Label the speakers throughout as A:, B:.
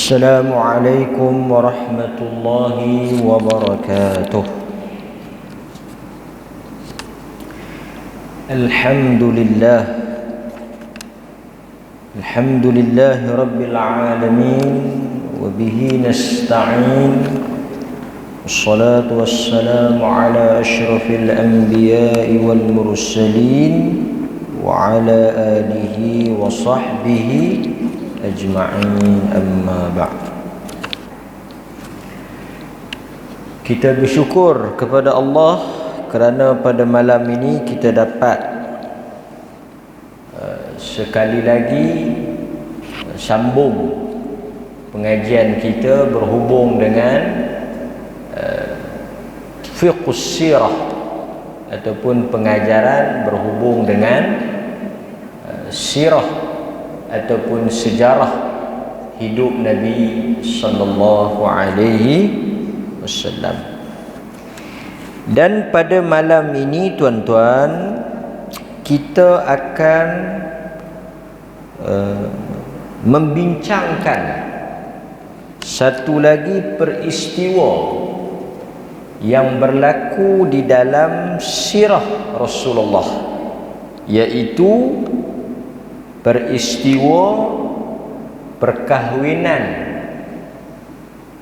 A: السلام عليكم ورحمة الله وبركاته. الحمد لله رب العالمين وبه نستعين، والصلاة والسلام على أشرف الأنبياء والمرسلين وعلى آله وصحبه ajma'in, amma ba'd. Kita bersyukur kepada Allah kerana pada malam ini kita dapat sekali lagi sambung pengajian kita berhubung dengan fiqhus sirah ataupun pengajaran berhubung dengan sirah ataupun sejarah hidup Nabi sallallahu alaihi wasallam. Dan pada malam ini tuan-tuan, kita akan membincangkan satu lagi peristiwa yang berlaku di dalam sirah Rasulullah, iaitu peristiwa perkahwinan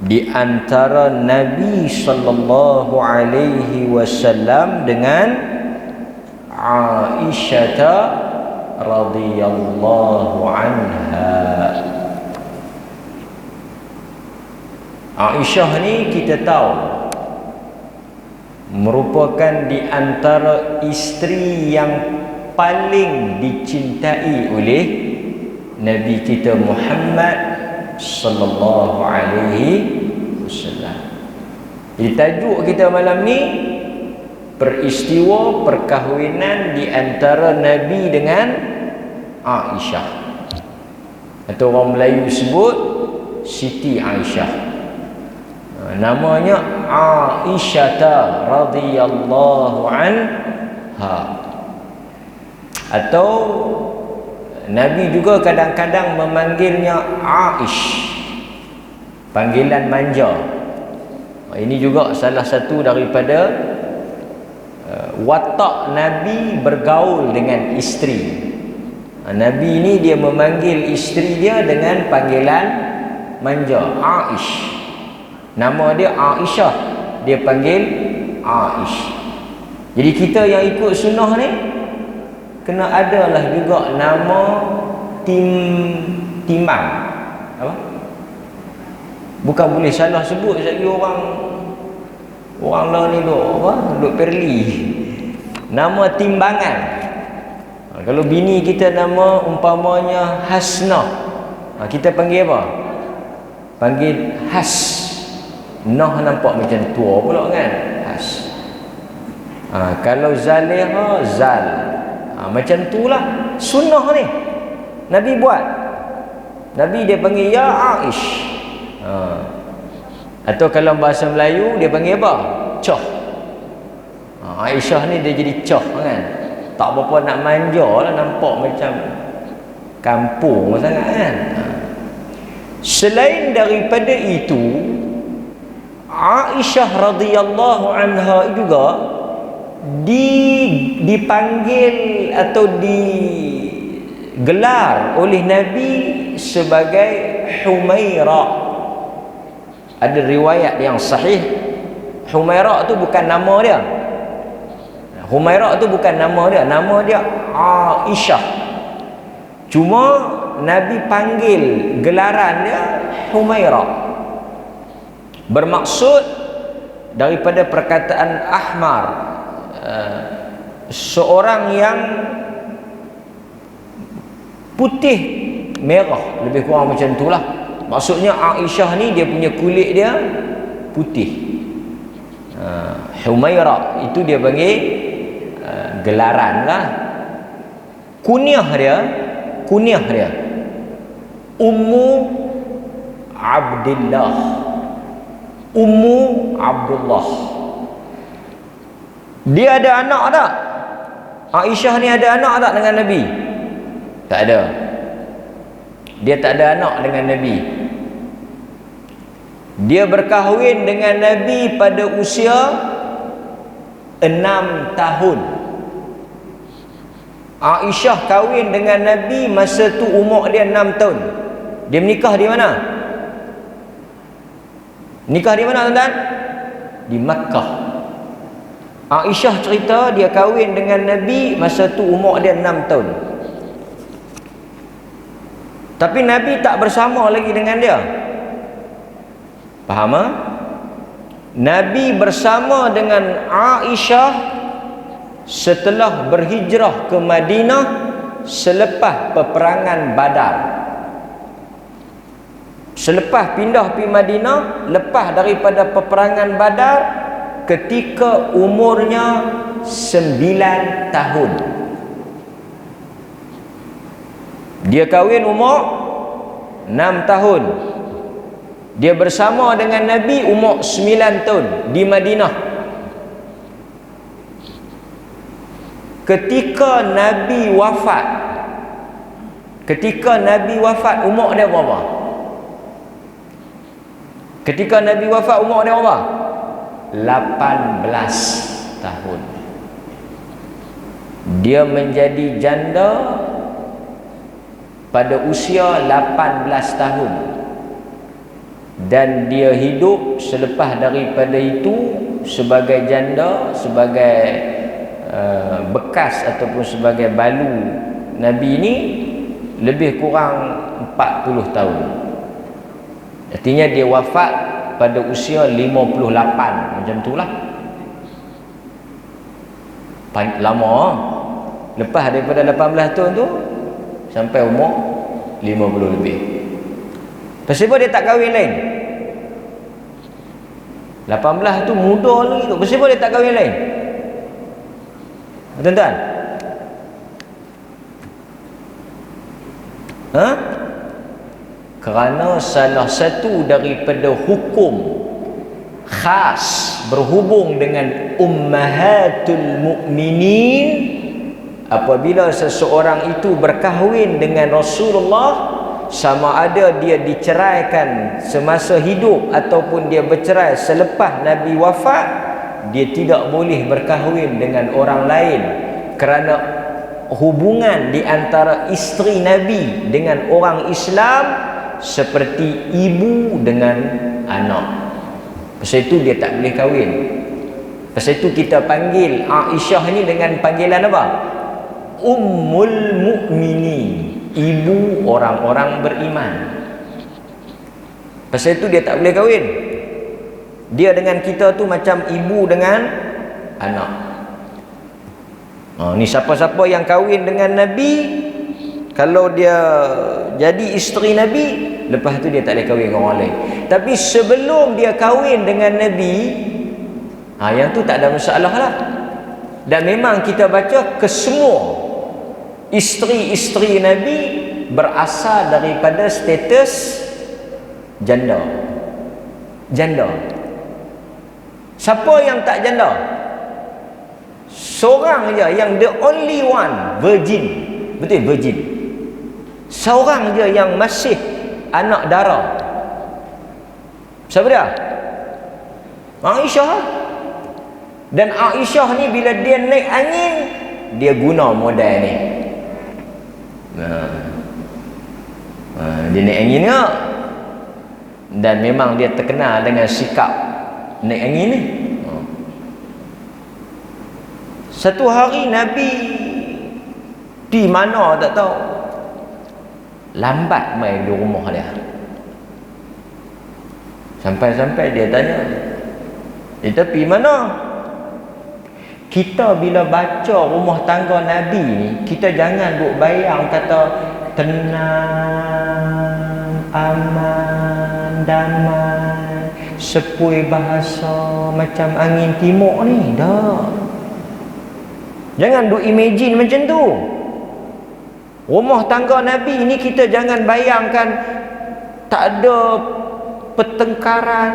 A: di antara Nabi sallallahu alaihi wasallam dengan Aisyah radhiyallahu anha. Aisyah ni kita tahu merupakan di antara isteri yang paling dicintai oleh Nabi kita Muhammad sallallahu alaihi wasallam. Jadi tajuk kita malam ni peristiwa perkahwinan di antara Nabi dengan Aisyah, atau orang Melayu sebut Siti Aisyah. Namanya Aisyah radhiyallahu anha. Atau Nabi juga kadang-kadang memanggilnya Aish, panggilan manja. Ini juga salah satu daripada watak Nabi bergaul dengan isteri. Nabi ini dia memanggil isteri dia dengan panggilan manja, Aish. Nama dia Aisyah, dia panggil Aish. Jadi kita yang ikut sunnah ni kena adalah juga nama timbang. Apa? Bukan boleh salah sebut lagi orang lah ni duk perli. Nama timbangan. Kalau bini kita nama umpamanya Hasnah, kita panggil apa? Panggil Has. Nah nampak macam tua pula kan? Has. Kalau Zaleha, Zal. Macam itulah sunnah ni Nabi buat. Nabi dia panggil ya Aish. Atau kalau bahasa Melayu dia panggil apa? Choh. Aisyah ni dia jadi choh kan. Tak berapa nak manja lah, nampak macam kampung sangat kan. Selain daripada itu, Aisyah radhiyallahu anha juga dipanggil atau digelar oleh Nabi sebagai Humaira. Ada riwayat yang sahih, Humaira tu bukan nama dia. Humaira tu bukan nama dia, nama dia Aisyah. Cuma Nabi panggil gelaran dia Humaira. Bermaksud daripada perkataan Ahmar, seorang yang putih merah, lebih kurang macam itulah. Maksudnya Aisyah ni dia punya kulit dia putih. Humaira itu dia panggil gelaran lah. Kunyah dia Ummu Abdillah, Ummu Abdullah. Dia ada anak tak? Aisyah ni ada anak tak dengan Nabi? Tak ada. Dia tak ada anak dengan Nabi. Dia berkahwin dengan Nabi pada usia 6 tahun. Aisyah kahwin dengan Nabi masa tu umur dia 6 tahun. Dia menikah di mana? Nikah di mana tuan-tuan? Di Makkah. Aisyah cerita dia kahwin dengan Nabi masa tu umur dia 6 tahun. Tapi Nabi tak bersama lagi dengan dia. Faham tak? Nabi bersama dengan Aisyah setelah berhijrah ke Madinah selepas peperangan Badar. Selepas pindah pergi Madinah, lepas daripada peperangan Badar, ketika umurnya 9 tahun. Dia kahwin umur 6 tahun. Dia bersama dengan Nabi umur 9 tahun di Madinah. Ketika Nabi wafat umur dia berapa? Ketika Nabi wafat umur dia berapa? 18 tahun. Dia menjadi janda pada usia 18 tahun. Dan dia hidup selepas daripada itu sebagai janda, sebagai bekas ataupun sebagai balu Nabi ini lebih kurang 40 tahun. Artinya dia wafat pada usia 58, macam itulah. Lama. Lepas daripada 18 tahun tu sampai umur 50 lebih. Pasal apa dia tak kahwin lain? 18 tu muda lagi tu. Pasal apa dia tak kahwin lain? Tuan-tuan? Ha? Kerana salah satu daripada hukum khas berhubung dengan ummahatul mukminin, apabila seseorang itu berkahwin dengan Rasulullah, sama ada dia diceraikan semasa hidup ataupun dia bercerai selepas Nabi wafat, dia tidak boleh berkahwin dengan orang lain, kerana hubungan di antara isteri Nabi dengan orang Islam seperti ibu dengan anak. Pasal itu dia tak boleh kahwin. Pasal itu kita panggil Aisyah ni dengan panggilan apa? Ummul Mukminin, ibu orang-orang beriman. Pasal itu dia tak boleh kahwin. Dia dengan kita tu macam ibu dengan anak. Ni siapa-siapa yang kahwin dengan Nabi, kalau dia jadi isteri Nabi, lepas tu dia tak boleh kahwin dengan orang lain. Tapi sebelum dia kahwin dengan Nabi, yang tu tak ada masalah lah. Dan memang kita baca kesemua isteri-isteri Nabi berasal daripada status janda. Janda. Siapa yang tak janda? Seorang je yang the only one virgin. Betul, virgin. Seorang je yang masih anak dara. Siapa dia? Aisyah. Dan Aisyah ni bila dia naik angin, dia guna modal ni. Dia naik angin ke? Dan memang dia terkenal dengan sikap naik angin ni. Satu hari Nabi di mana tak tahu, lambat main di rumah dia. Sampai-sampai dia tanya, "Kita pergi mana?" Kita bila baca rumah tangga Nabi ni, kita jangan duk bayang kata tenang, aman, damai, sepui bahasa macam angin timur ni. Dah. Jangan duk imagine macam tu. Rumah tangga Nabi ni kita jangan bayangkan tak ada pertengkaran.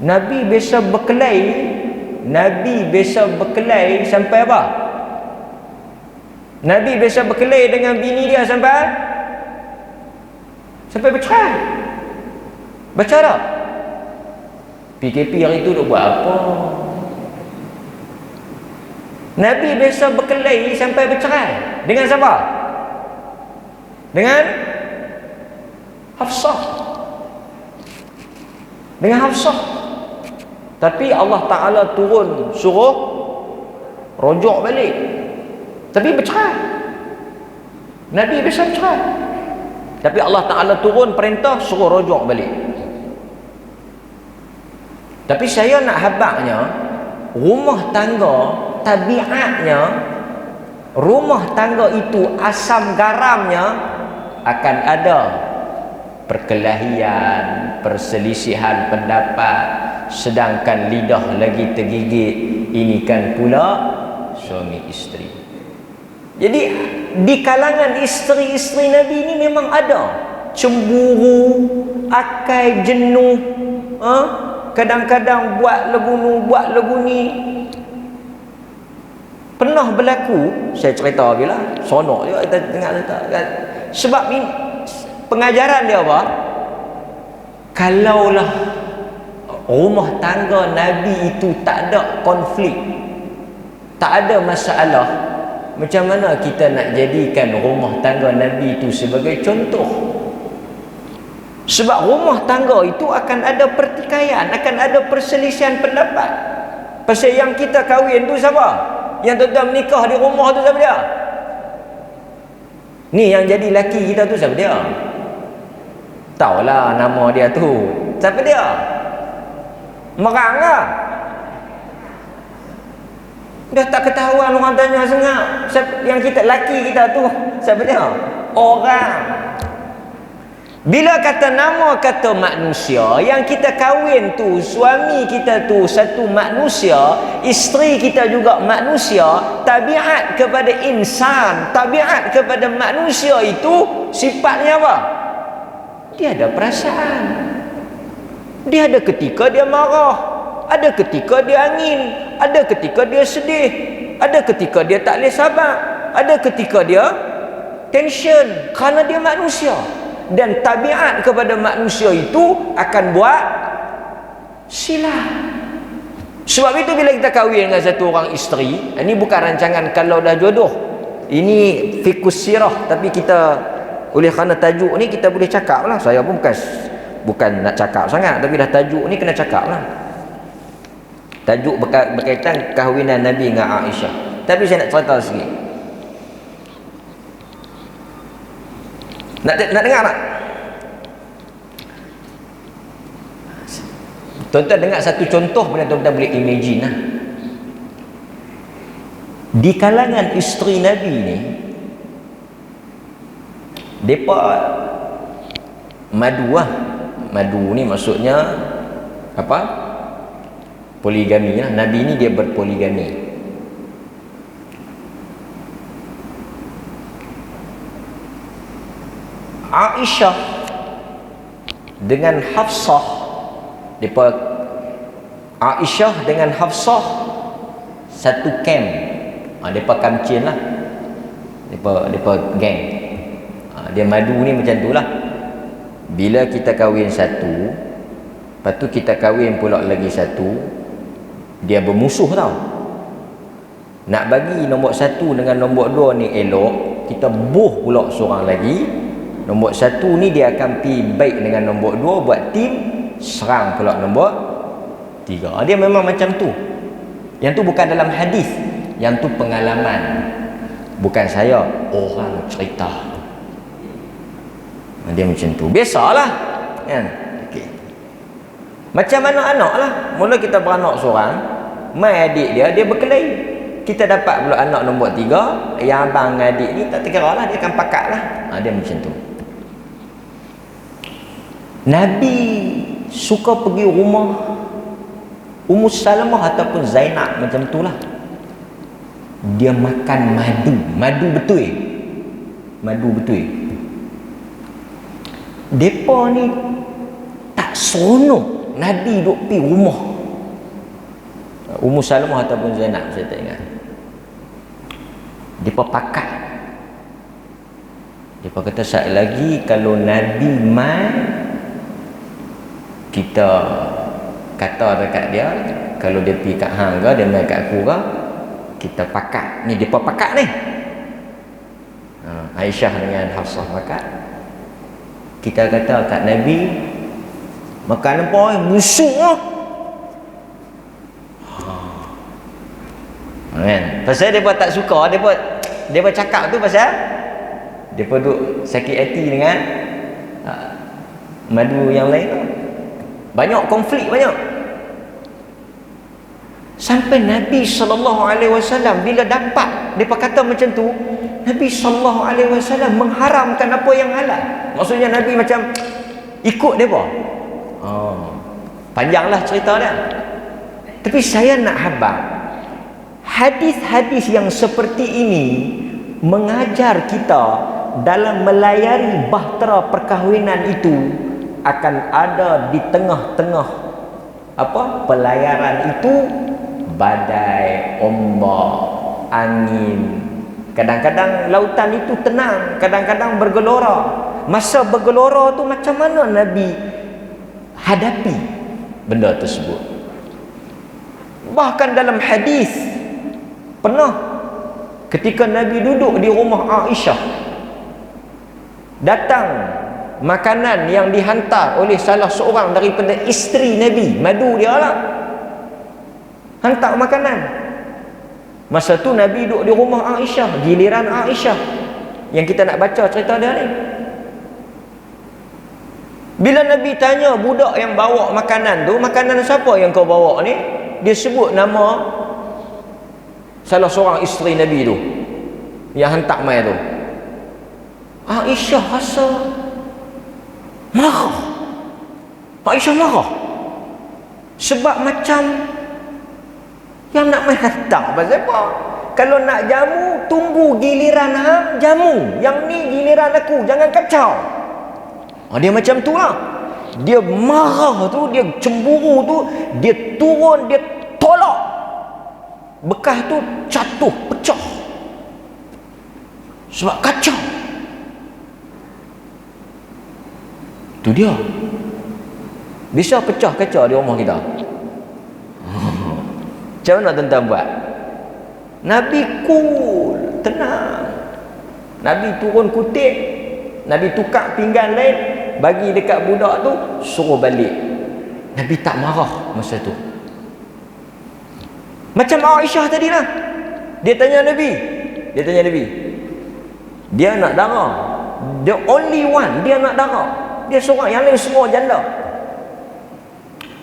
A: Nabi biasa berkelahi. Nabi biasa berkelahi sampai apa? Nabi biasa berkelahi dengan bini dia sampai bercerai. Baca tak? PKP hari tu duk buat apa? Nabi biasa berkelahi sampai bercerai. Dengan siapa? Dengan Hafsah. Dengan Hafsah. Tapi Allah Ta'ala turun suruh rojok balik. Tapi bercerai. Nabi biasa bercerai. Tapi Allah Ta'ala turun perintah suruh rojok balik. Tapi saya nak habaknya, rumah tangga tabiatnya, rumah tangga itu asam garamnya akan ada perkelahian, perselisihan pendapat, sedangkan lidah lagi tergigit. Ini kan pula suami isteri. Jadi di kalangan isteri-isteri Nabi ini memang ada cemburu, akai jenuh, kadang-kadang buat lagu ni. Pernah berlaku, saya cerita lagi lah, sonok juga kita dengar cerita kan. Sebab ini pengajaran dia apa? Kalaulah rumah tangga Nabi itu tak ada konflik, tak ada masalah, macam mana kita nak jadikan rumah tangga Nabi itu sebagai contoh? Sebab rumah tangga itu akan ada pertikaian, akan ada perselisihan pendapat. Pasal yang kita kahwin tu siapa? Yang tuan-tuan menikah di rumah tu siapa dia? Ni yang jadi laki kita tu siapa dia? Tahulah nama dia tu. Siapa dia? Merang lah. Dah tak ketahuan, orang tanya sengak. Yang kita laki kita tu siapa dia? Orang. Bila kata nama kata manusia, yang kita kahwin tu, suami kita tu satu manusia, isteri kita juga manusia, tabiat kepada insan, tabiat kepada manusia itu sifatnya apa? Dia ada perasaan. Dia ada ketika dia marah, ada ketika dia angin, ada ketika dia sedih, ada ketika dia tak boleh sabar, ada ketika dia tension, kerana dia manusia. Dan tabiat kepada manusia itu akan buat silap. Sebab itu bila kita kahwin dengan satu orang isteri, ini bukan rancangan kalau dah jodoh, ini fikus sirah, tapi kita oleh kerana tajuk ni kita boleh cakap lah. Saya pun bukan nak cakap sangat, tapi dah tajuk ni kena cakap lah. Tajuk berkaitan kahwinan Nabi dengan Aisyah. Tapi saya nak cerita sikit. Nak dengar tak? Tuan-tuan dengar satu contoh boleh tuan-tuan boleh imagine lah. Di kalangan isteri Nabi ni, mereka madu lah. Madu ni maksudnya apa? Poligami lah. Nabi ni dia berpoligami. Aisyah dengan Hafsah, Aisyah dengan Hafsah satu camp. Depa kamcin lah. Depa geng. Dia madu ni macam tu lah. Bila kita kahwin satu, lepas tu kita kahwin pula lagi satu, dia bermusuh tau. Nak bagi nombor satu dengan nombor dua ni elok, kita buh pula seorang lagi. Nombor satu ni dia akan pergi baik dengan nombor dua, buat tim, serang pula nombor tiga. Dia memang macam tu. Yang tu bukan dalam hadis, yang tu pengalaman. Bukan saya, orang cerita. Dia macam tu. Biasalah kan? Okay. Macam mana anak lah. Mula kita beranak seorang, mai adik dia berkelahi. Kita dapat pula anak nombor tiga, yang abang adik ni tak terkira lah, dia akan pakat lah. Dia macam tu. Nabi suka pergi rumah Ummu Salamah ataupun Zainab macam itulah. Dia makan madu betul. Madu betul. Depa ni tak seronok Nabi duk pergi rumah Ummu Salamah ataupun Zainab, saya tak ingat. Depa pakat. Depa kata sat lagi kalau Nabi mai, kita kata dekat dia, kalau dia pergi kat hang ke, dia main kat aku ke, kita pakat. Ni depa pakat ni. Aisyah dengan Hafsah pakat. Kita kata kat Nabi, makan apa? Busuk lah. Kan? Pasal depa tak suka, depa cakap tu pasal depa duk sakit hati dengan madu yang lain tu. Banyak konflik, banyak. Sampai Nabi SAW bila dapat depa kata macam tu, Nabi SAW mengharamkan apa yang halal. Maksudnya Nabi macam ikut depa. Panjanglah cerita dia. Tapi saya nak habaq, hadis-hadis yang seperti ini mengajar kita dalam melayari bahtera perkahwinan itu akan ada di tengah-tengah pelayaran itu badai, ombak, angin. Kadang-kadang lautan itu tenang, kadang-kadang bergelora. Masa bergelora tu macam mana Nabi hadapi benda tersebut? Bahkan dalam hadis pernah ketika Nabi duduk di rumah Aisyah, datang makanan yang dihantar oleh salah seorang daripada isteri Nabi, madu dia lah, hantar makanan. Masa tu Nabi duduk di rumah Aisyah, giliran Aisyah yang kita nak baca cerita dia ni. Bila Nabi tanya budak yang bawa makanan tu, makanan siapa yang kau bawa ni? Dia sebut nama salah seorang isteri Nabi tu yang hantar mai tu. Aisyah rasa marah. Aisyah marah sebab macam yang nak main hantar pasal apa? Kalau nak jamu, tunggu giliran hang jamu. Yang ni giliran aku, jangan kacau. Dia macam tu lah. Dia marah tu, dia cemburu tu, dia turun, dia tolak. Bekas tu jatuh, pecah. Sebab kacau. Tu dia. Bisa pecah kaca di rumah kita. Macam mana tuan-tuan buat? Nabi cool, tenang. Nabi turun kutip, Nabi tukar pinggan lain, bagi dekat budak tu, suruh balik. Nabi tak marah masa tu. Macam Aisyah tadi lah. Dia tanya Nabi, dia nak darah. The only one, dia nak darah. Dia seorang, yang lain semua janda.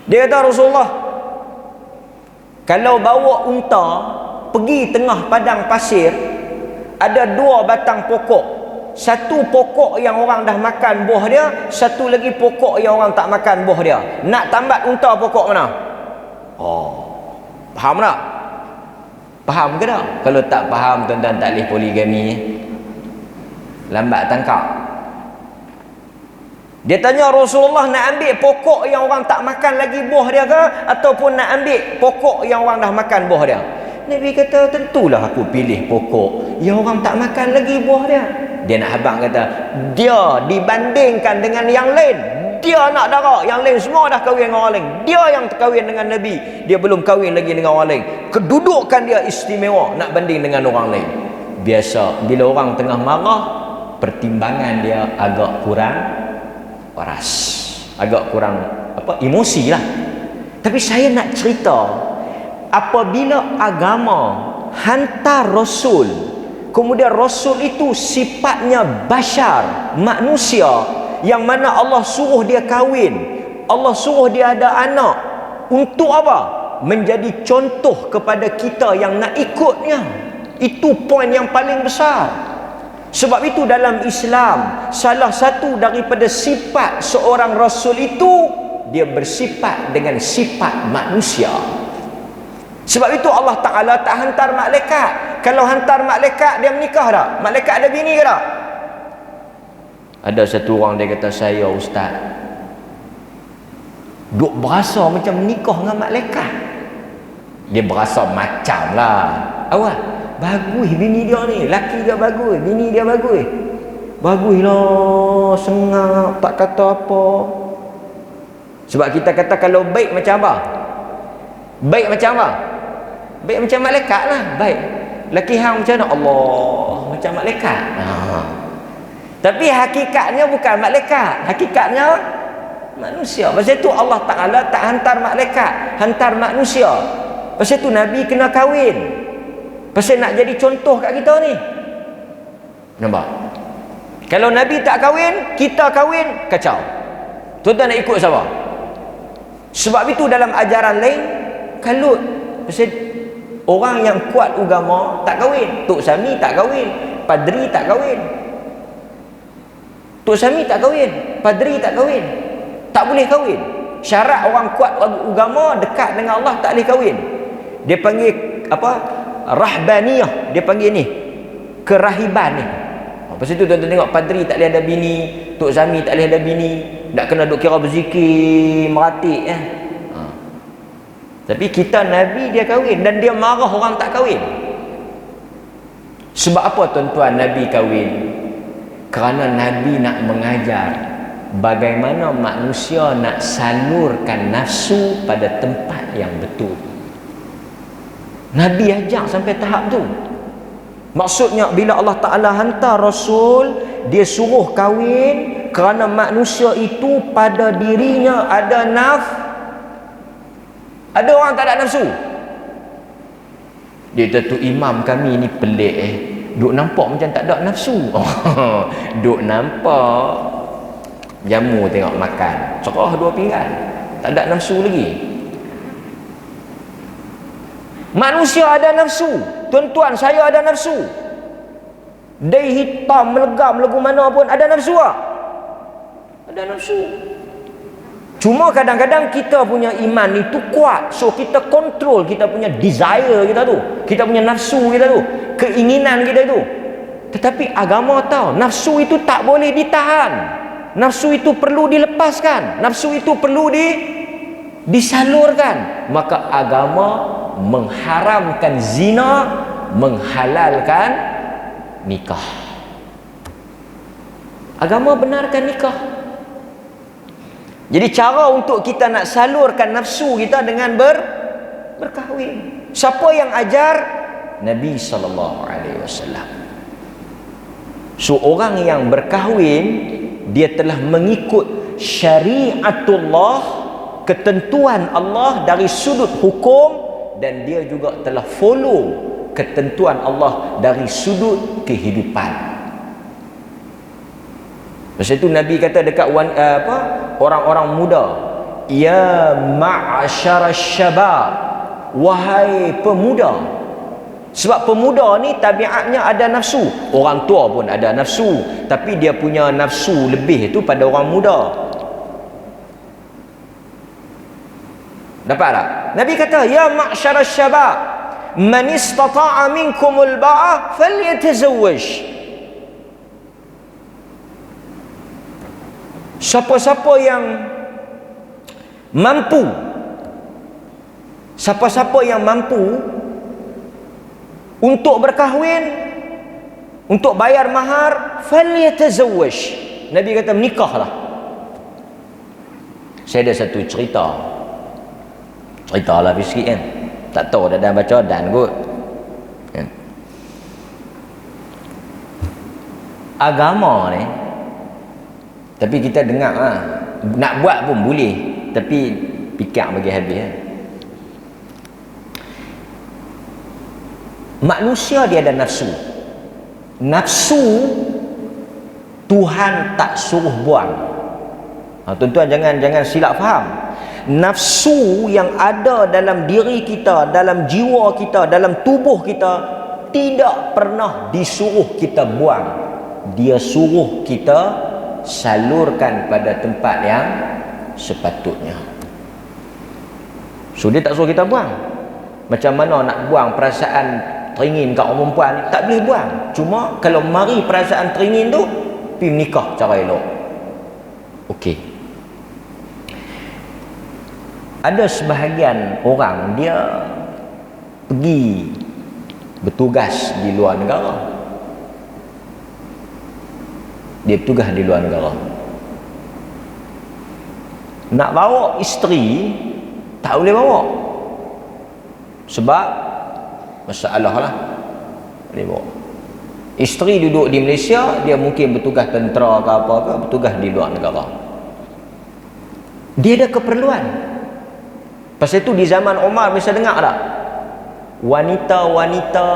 A: Dia kata, Rasulullah, kalau bawa unta pergi tengah padang pasir, ada dua batang pokok. Satu pokok yang orang dah makan buah dia, satu lagi pokok yang orang tak makan buah dia. Nak tambat unta pokok mana? Faham tak? Faham ke tak? Kalau tak faham, tuan-tuan tak boleh poligami. Lambat tangkap. Dia tanya Rasulullah, nak ambil pokok yang orang tak makan lagi buah dia ke, ataupun nak ambil pokok yang orang dah makan buah dia? Nabi kata, tentulah aku pilih pokok yang orang tak makan lagi buah dia. Dia nak habang kata, dia dibandingkan dengan yang lain, dia nak darah. Yang lain semua dah kahwin dengan orang lain. Dia yang terkahwin dengan Nabi, dia belum kahwin lagi dengan orang lain. Kedudukan dia istimewa nak banding dengan orang lain. Biasa bila orang tengah marah, pertimbangan dia agak kurang waras, agak kurang emosi lah. Tapi saya nak cerita, apabila agama hantar Rasul, kemudian Rasul itu sifatnya bashar, manusia, yang mana Allah suruh dia kahwin, Allah suruh dia ada anak. Untuk apa? Menjadi contoh kepada kita yang nak ikutnya. Itu poin yang paling besar. Sebab itu dalam Islam, salah satu daripada sifat seorang Rasul itu, dia bersifat dengan sifat manusia. Sebab itu Allah Ta'ala tak hantar malaikat. Kalau hantar malaikat, dia menikah tak? Malaikat ada bini ke tak? Ada satu orang dia kata, saya ustaz, duk berasa macam menikah dengan malaikat. Dia berasa macam lah. Awak, bagus bini dia ni, laki dia bagus, bini dia bagus. Bagus lah, sengap, tak kata apa. Sebab kita kata kalau baik macam apa? Baik macam apa? Baik macam malaikat lah. Baik. Laki hang macam mana? Allah, macam malaikat. Tapi hakikatnya bukan malaikat. Hakikatnya manusia. Pasal tu Allah Ta'ala tak hantar malaikat, hantar manusia. Pasal tu Nabi kena kahwin. Pasal nak jadi contoh kat kita ni. Nampak? Kalau Nabi tak kahwin, kita kahwin, kacau. Tuan-tuan nak ikut siapa? Sebab itu dalam ajaran lain kalut. Pasal orang yang kuat agama tak kahwin. Tok Sami tak kahwin, padri tak kahwin. Tok Sami tak kahwin, padri tak kahwin. Tak boleh kahwin. Syarat orang kuat agama dekat dengan Allah tak boleh kahwin. Dia panggil apa? Rahbaniyah. Dia panggil ni kerahiban ni. Pasal tu tuan-tuan tengok padri tak boleh ada bini, Tok Sami tak boleh ada bini, tak kena duk kira berzikir, meratik Tapi kita Nabi dia kahwin dan dia marah orang tak kahwin. Sebab apa tuan-tuan Nabi kahwin? Kerana Nabi nak mengajar bagaimana manusia nak salurkan nafsu pada tempat yang betul. Nabi ajak sampai tahap tu. Maksudnya bila Allah Ta'ala hantar Rasul, dia suruh kahwin kerana manusia itu pada dirinya ada ada orang tak ada nafsu. Dia kata tu imam kami ni pelik duk nampak macam tak ada nafsu. Duk nampak jamu tengok makan, cerah 2 pinggan, tak ada nafsu lagi. Manusia ada nafsu. Tuan-tuan, saya ada nafsu. Day hitam, melegam, lagu mana pun ada nafsu tak? Ada nafsu. Cuma kadang-kadang kita punya iman itu kuat. So kita kontrol kita punya desire kita tu. Kita punya nafsu kita tu. Keinginan kita tu. Tetapi agama tahu, nafsu itu tak boleh ditahan. Nafsu itu perlu dilepaskan. Nafsu itu perlu disalurkan. Maka agama mengharamkan zina, menghalalkan nikah. Agama benarkan nikah. Jadi cara untuk kita nak salurkan nafsu kita dengan berkahwin. Siapa yang ajar? Nabi SAW. So orang yang berkahwin, dia telah mengikut syariatullah, ketentuan Allah dari sudut hukum, dan dia juga telah follow ketentuan Allah dari sudut kehidupan. Pasal itu Nabi kata dekat orang-orang muda, ya ma'asyara syabab, wahai pemuda. Sebab pemuda ni tabiatnya ada nafsu. Orang tua pun ada nafsu, tapi dia punya nafsu lebih tu pada orang muda. Dapat tak? Nabi kata, ya ma'syara syabab, man istata'a minkumul ba'ah falyatazawwaj. Siapa-siapa yang mampu, siapa-siapa yang mampu untuk berkahwin, untuk bayar mahar, falyatazawwaj. Nabi kata menikahlah. Saya ada satu cerita lah sikit kan. Tak tahu dah baca dan kot kan? Agama ni, tapi kita dengar nak buat pun boleh, tapi fikir bagi habis Manusia dia ada nafsu. Nafsu Tuhan tak suruh buang. Tuan-tuan jangan silap faham. Nafsu yang ada dalam diri kita, dalam jiwa kita, dalam tubuh kita, tidak pernah disuruh kita buang. Dia suruh kita salurkan pada tempat yang sepatutnya. So dia tak suruh kita buang. Macam mana nak buang perasaan teringin kat orang perempuan? Tak boleh buang. Cuma kalau mari perasaan teringin tu, pergi menikah cara elok. Okey. Ada sebahagian orang dia pergi bertugas di luar negara. Dia bertugas di luar negara. Nak bawa isteri tak boleh bawa. Sebab masalah lah. Boleh bawa. Isteri duduk di Malaysia, dia mungkin bertugas tentera ke apa ke, bertugas di luar negara. Dia ada keperluan. Pasal itu di zaman Umar bisa dengar tak? Wanita-wanita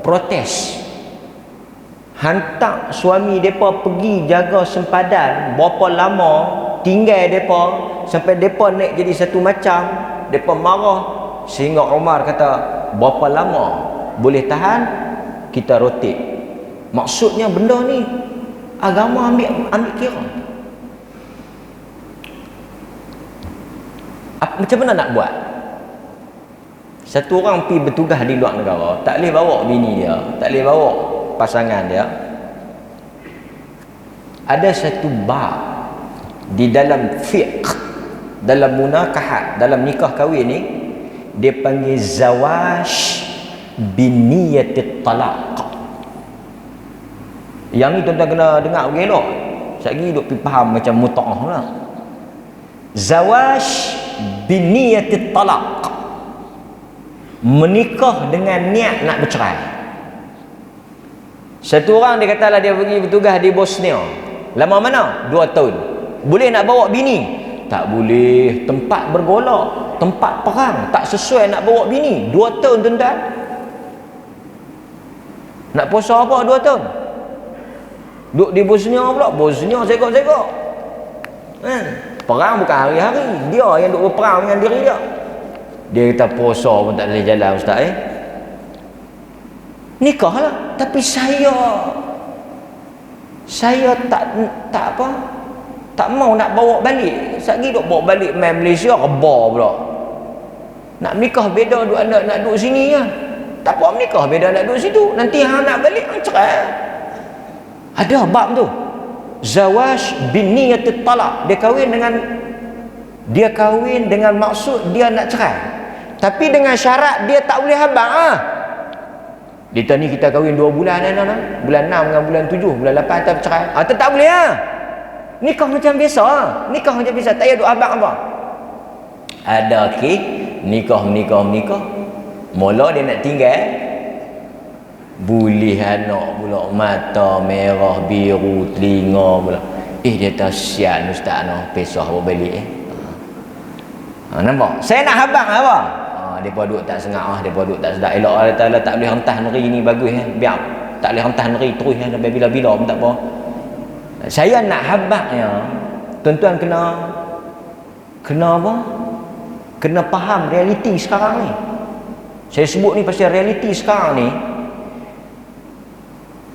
A: protes, hantar suami mereka pergi jaga sempadan berapa lama, tinggal mereka sampai mereka naik jadi satu macam, mereka marah. Sehingga Umar kata, berapa lama boleh tahan, kita rotate. Maksudnya benda ni agama ambil kira. Macam mana nak buat? Satu orang pergi bertugas di luar negara, tak boleh bawa bini dia, tak boleh bawa pasangan dia. Ada satu bab di dalam fiqh, dalam munakahat, dalam nikah kahwin ni, dia panggil zawaj biniyatit talaq. Yang ni tuan-tuan kena dengar elok. Sekali duk pergi faham macam mut'ah lah. Zawaj biniyatit talaq, menikah dengan niat nak bercerai. Satu orang dia katalah dia pergi bertugas di Bosnia. Lama mana? 2 tahun. Boleh nak bawa bini? Tak boleh. Tempat bergolak, tempat perang, tak sesuai nak bawa bini. 2 tahun tuan-tuan. Nak puasa apa 2 tahun? Duduk di Bosnia pula. Bosnia segok-segok. Perang bukan hari-hari. Dia yang duduk berperang dengan diri dia. Dia kata puasa pun tak boleh jalan, ustaz. Nikah lah. Tapi saya tak mau nak bawa balik. Sekali duk bawa balik main Malaysia, rebar pula. Nak menikah beda duk nak duduk sini kan. Tak apa menikah beda nak duduk situ. Nanti hang nak balik hang cerai. Ada bab tu. Zawaj bin niyatit talaq. Dia kahwin dengan maksud dia nak cerai. Tapi dengan syarat dia tak boleh habang Kita ni kita kahwin 2 bulan bulan 6 dengan bulan 7, bulan 8 tak bercerai. Tak boleh Nikah macam biasa. Nikah macam biasa, tak payah duk habang apa. Ada nikah. Mula dia nak tinggal, boleh anak pula, mata merah, biru, telinga pula. Dia tak sian ustaz pesah bawa balik nampak? Saya nak habang apa? Depa duduk tak sengak depa duduk tak sedap. Elok Allah Taala tak boleh hentah negeri ni bagus biar tak boleh hentah negeri terus sampai bila-bila pun tak apa. Saya nak habangnya, tuan-tuan kena apa? Kena faham realiti sekarang ni. Saya sebut ni pasal realiti sekarang ni.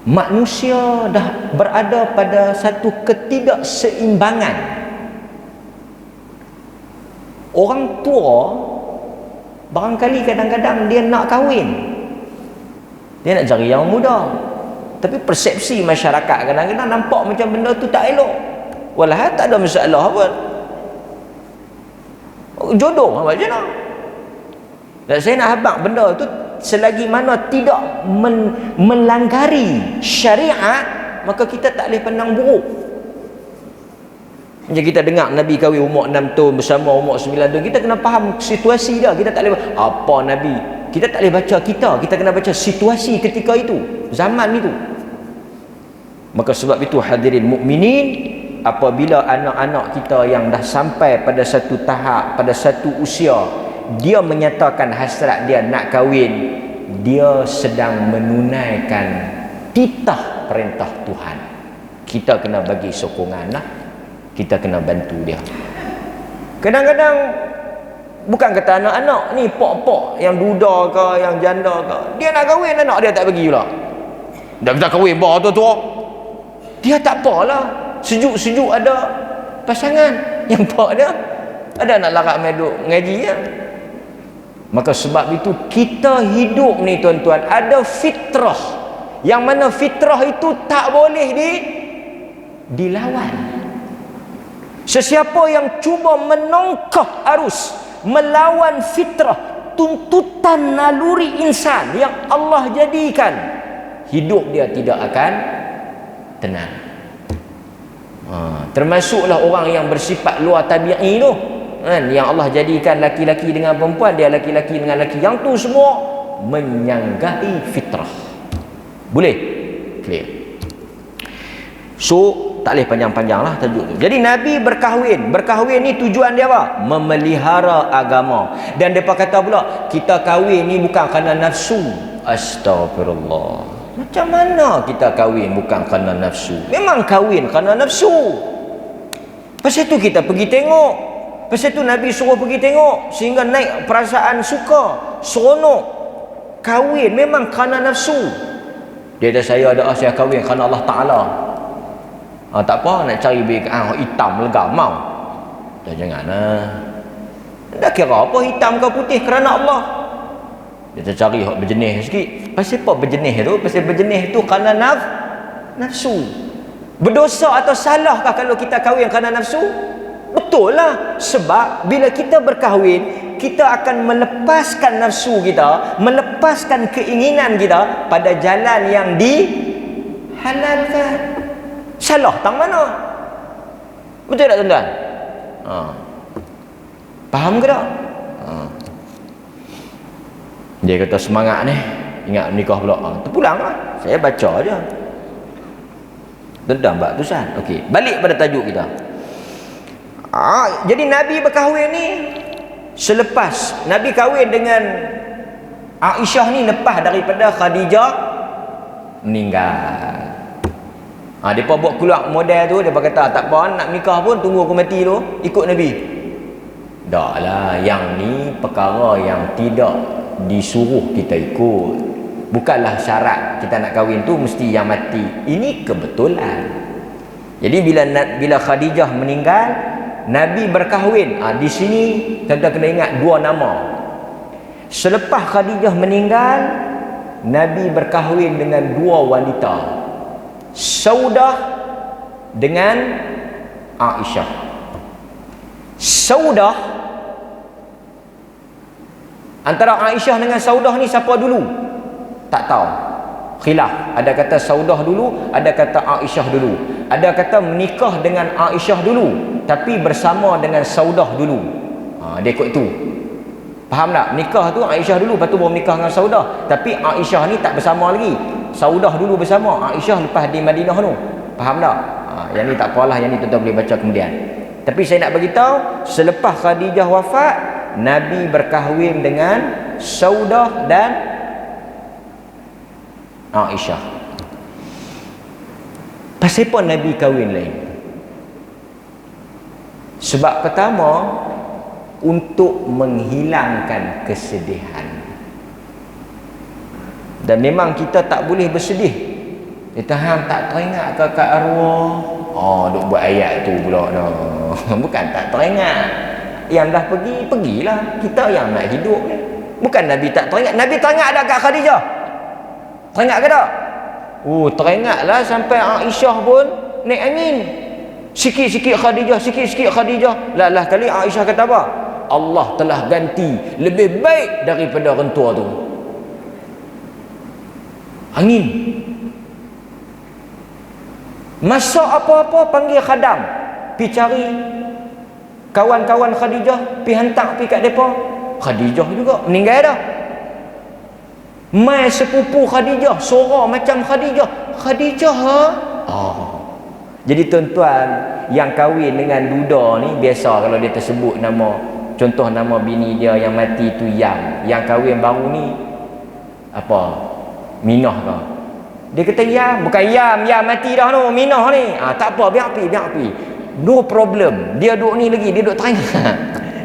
A: Manusia dah berada pada satu ketidakseimbangan. Orang tua barangkali kadang-kadang dia nak kahwin, dia nak cari yang muda, tapi persepsi masyarakat kadang-kadang nampak macam benda tu tak elok. Walhal tak ada masalah pun, jodoh macam mana. Dan saya nak habaq benda tu selagi mana tidak melanggar syariat, maka kita tak boleh pandang buruk. Macam kita dengar Nabi kahwin umur 6 tahun bersama umur 9 tahun, kita kena faham situasi dia. Kita tak boleh apa Nabi, kita tak boleh baca kita kena baca situasi ketika itu, zaman itu. Maka sebab itu hadirin mukminin, apabila anak-anak kita yang dah sampai pada satu tahap, pada satu usia, dia menyatakan hasrat dia nak kahwin, dia sedang menunaikan titah perintah Tuhan. Kita kena bagi sokongan lah. Kita kena bantu dia. Kadang-kadang bukan kata anak-anak ni pok-pok yang duda ke, yang janda ke, dia nak kahwin, anak dia tak bagi pula. Dah kita kahwin bah tu. Dia tak apalah. Sejuk-sejuk ada pasangan. Yang pak dia ada nak larat meduk ngaji ya. Maka sebab itu kita hidup ni tuan-tuan ada fitrah, yang mana fitrah itu tak boleh dilawan. Sesiapa yang cuba menongkah arus, melawan fitrah, tuntutan naluri insan yang Allah jadikan, hidup dia tidak akan tenang. Termasuklah orang yang bersifat luar tabi'i tu kan, yang Allah jadikan laki-laki dengan perempuan, dia laki-laki dengan laki, yang tu semua menyanggahi fitrah. Boleh? Clear. So tak boleh panjang-panjang lah tajuk tu. Jadi Nabi berkahwin. Berkahwin ni tujuan dia apa? Memelihara agama. Dan mereka kata pula, kita kahwin ni bukan kerana nafsu. Astagfirullah. Macam mana kita kahwin bukan kerana nafsu? Memang kahwin kerana nafsu. Pasal tu kita pergi tengok. Pasal tu Nabi suruh pergi tengok, sehingga naik perasaan suka, seronok. Kahwin memang kerana nafsu. Dia dah, saya kahwin kerana Allah Ta'ala. Tak apa, nak cari hitam lega mau. Dah janganlah. Dah kira apa hitam ke putih, kerana Allah. Dia cari hak berjenis sikit. Pasal apa berjenis tu? Pasal berjenis tu kerana nafsu. Berdosa atau salahkah kalau kita kahwin kerana nafsu? Betul lah. Sebab bila kita berkahwin, kita akan melepaskan nafsu kita, melepaskan keinginan kita pada jalan yang dihalalkan. Salah tang mana? Betul tak tuan-tuan? Faham ke tak? Dia kata semangat ni, ingat nikah pula. Terpulang lah. Saya baca je. Tuan-tuan buat tulisan. Okey, balik pada tajuk kita. Jadi Nabi berkahwin ni selepas Nabi kahwin dengan Aisyah ni, lepas daripada Khadijah meninggal. Mereka buat keluar model tu. Mereka kata tak apa, nak nikah pun tunggu aku mati tu, ikut Nabi. Tak lah, yang ni perkara yang tidak disuruh kita ikut. Bukanlah syarat kita nak kahwin tu mesti yang mati. Ini kebetulan. Jadi bila Khadijah meninggal, Nabi berkahwin. Di sini kita kena ingat dua nama. Selepas Khadijah meninggal, Nabi berkahwin dengan dua wanita, Saudah dengan Aisyah. Saudah, antara Aisyah dengan Saudah ni siapa dulu? Tak tahu. Khilaf. Ada kata Saudah dulu, ada kata Aisyah dulu. Ada kata menikah dengan Aisyah dulu, tapi bersama dengan Saudah dulu. Dia ikut tu. Faham tak? Nikah tu Aisyah dulu, lepas tu baru menikah dengan Saudah. Tapi Aisyah ni tak bersama lagi. Saudah dulu bersama, Aisyah lepas di Madinah tu. Faham tak? Yang ni tak apalah, yang ni tuan-tuan boleh baca kemudian. Tapi saya nak beritahu, selepas Khadijah wafat, Nabi berkahwin dengan Saudah dan Aisyah. Pasal apa Nabi kahwin lain? Sebab pertama, untuk menghilangkan kesedihan. Dan memang kita tak boleh bersedih. Kita tak teringat kakak arwah. Duk buat ayat tu pula dah. Bukan tak teringat. Yang dah pergi, pergilah. Kita yang nak hidup ni. Bukan Nabi tak teringat. Nabi teringat ada kat Khadijah. Teringat ke tak? Teringatlah sampai Aisyah pun naik angin. Sikit-sikit Khadijah, sikit-sikit Khadijah. Lah kali Aisyah kata apa? Allah telah ganti lebih baik daripada rentua tu. Angin. Masak apa-apa panggil khadam, pi cari kawan-kawan Khadijah, pi hantar pi kat depa. Khadijah juga meninggal dah. Mai sepupu Khadijah, suara macam Khadijah. Khadijah Jadi tuan-tuan yang kahwin dengan duda ni, biasa kalau dia tersebut nama, contoh nama bini dia yang mati tu Yam, yang kahwin baru ni apa? Minah ke? Dia kata Yam, bukan Yam mati dah tu, Minah ni. Tak apa, biar api. No problem. Dia duduk ni lagi, dia duduk teringat.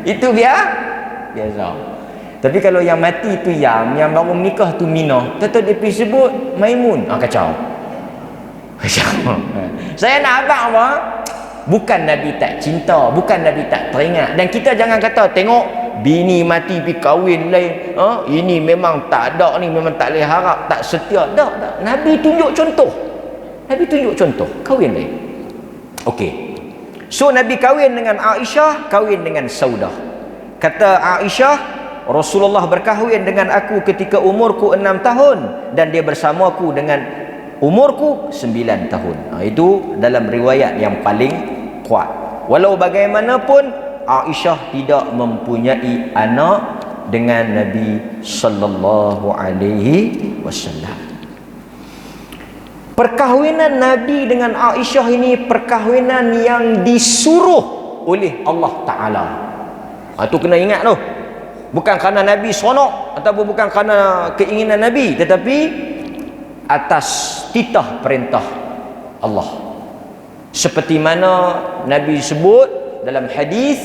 A: Itu biasa. Tapi kalau yang mati tu Yam, yang baru menikah tu Minah, tetap dia pergi sebut Maimun. Kacau. Saya nak abang apa? Bukan Nabi tak cinta, bukan Nabi tak teringat. Dan kita jangan kata, tengok bini mati pergi kahwin lain, ini memang tak ada ni, memang tak boleh harap, tak setia. Tak. Nabi tunjuk contoh. Kahwin lain. Okey. So Nabi kahwin dengan Aisyah, kahwin dengan Saudah. Kata Aisyah, Rasulullah berkahwin dengan aku ketika umurku 6 tahun dan dia bersamaku dengan umurku 9 tahun. Itu dalam riwayat yang paling kuat. Walau bagaimanapun Aisyah tidak mempunyai anak dengan Nabi sallallahu alaihi wasallam. Perkahwinan Nabi dengan Aisyah ini perkahwinan yang disuruh oleh Allah Ta'ala. Itu kena ingat tu. Bukan kerana Nabi seronok ataupun bukan kerana keinginan Nabi, tetapi atas titah perintah Allah. Seperti mana Nabi sebut dalam hadis,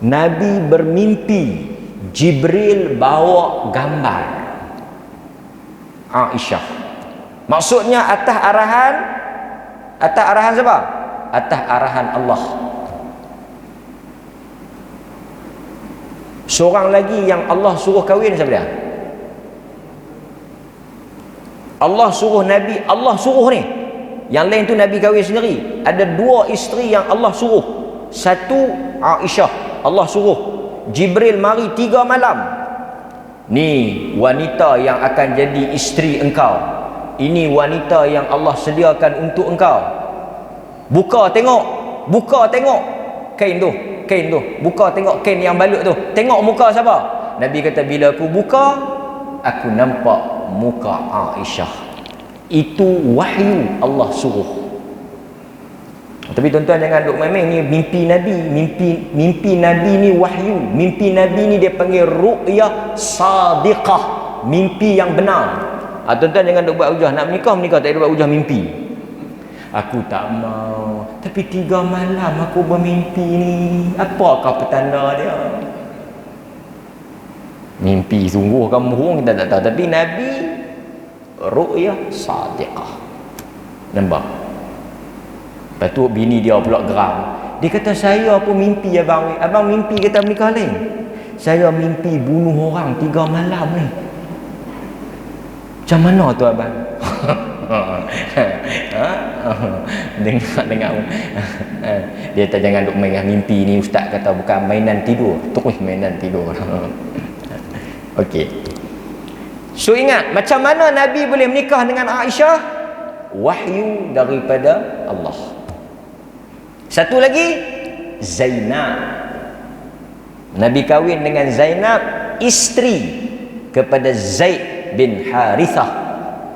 A: Nabi bermimpi Jibril bawa gambar Aisyah. Maksudnya atas arahan siapa? Atas arahan Allah. Seorang lagi yang Allah suruh kahwin siapa dia? Allah suruh Nabi, Allah suruh ni. Yang lain tu Nabi kahwin sendiri. Ada 2 isteri yang Allah suruh. Satu Aisyah, Allah suruh. Jibril mari 3 malam. Ni wanita yang akan jadi isteri engkau. Ini wanita yang Allah sediakan untuk engkau. Buka tengok, buka tengok kain tu, kain tu. Buka tengok kain yang balut tu. Tengok muka siapa? Nabi kata bila aku buka, aku nampak muka Aisyah. Itu wahyu Allah suruh. Tapi tuan-tuan jangan duk main-main, ni mimpi Nabi. Mimpi Nabi ni wahyu. Mimpi Nabi ni dia panggil ru'yah sadiqah, mimpi yang benar. Tuan-tuan jangan duk buat hujah. Nak menikah tak ada buat hujah mimpi. Aku tak mau, tapi 3 malam aku bermimpi ni. Apakah petanda dia? Mimpi sungguh kamu bohong, kita tak tahu. Tapi Nabi ru'yah sadiqah. Nampak? Lepas tu bini dia pula geram. Dia kata, saya pun mimpi abang. Abang mimpi kita menikah lain. Saya mimpi bunuh orang 3 malam ni. Macam mana tu abang? Dengar. Dia kata jangan duk main mimpi ni. Ustaz kata bukan mainan tidur. Terus mainan tidur. Okey. So ingat, macam mana Nabi boleh menikah dengan Aisyah? Wahyu daripada Allah. Satu lagi, Zainab. Nabi kahwin dengan Zainab, isteri kepada Zaid bin Harithah,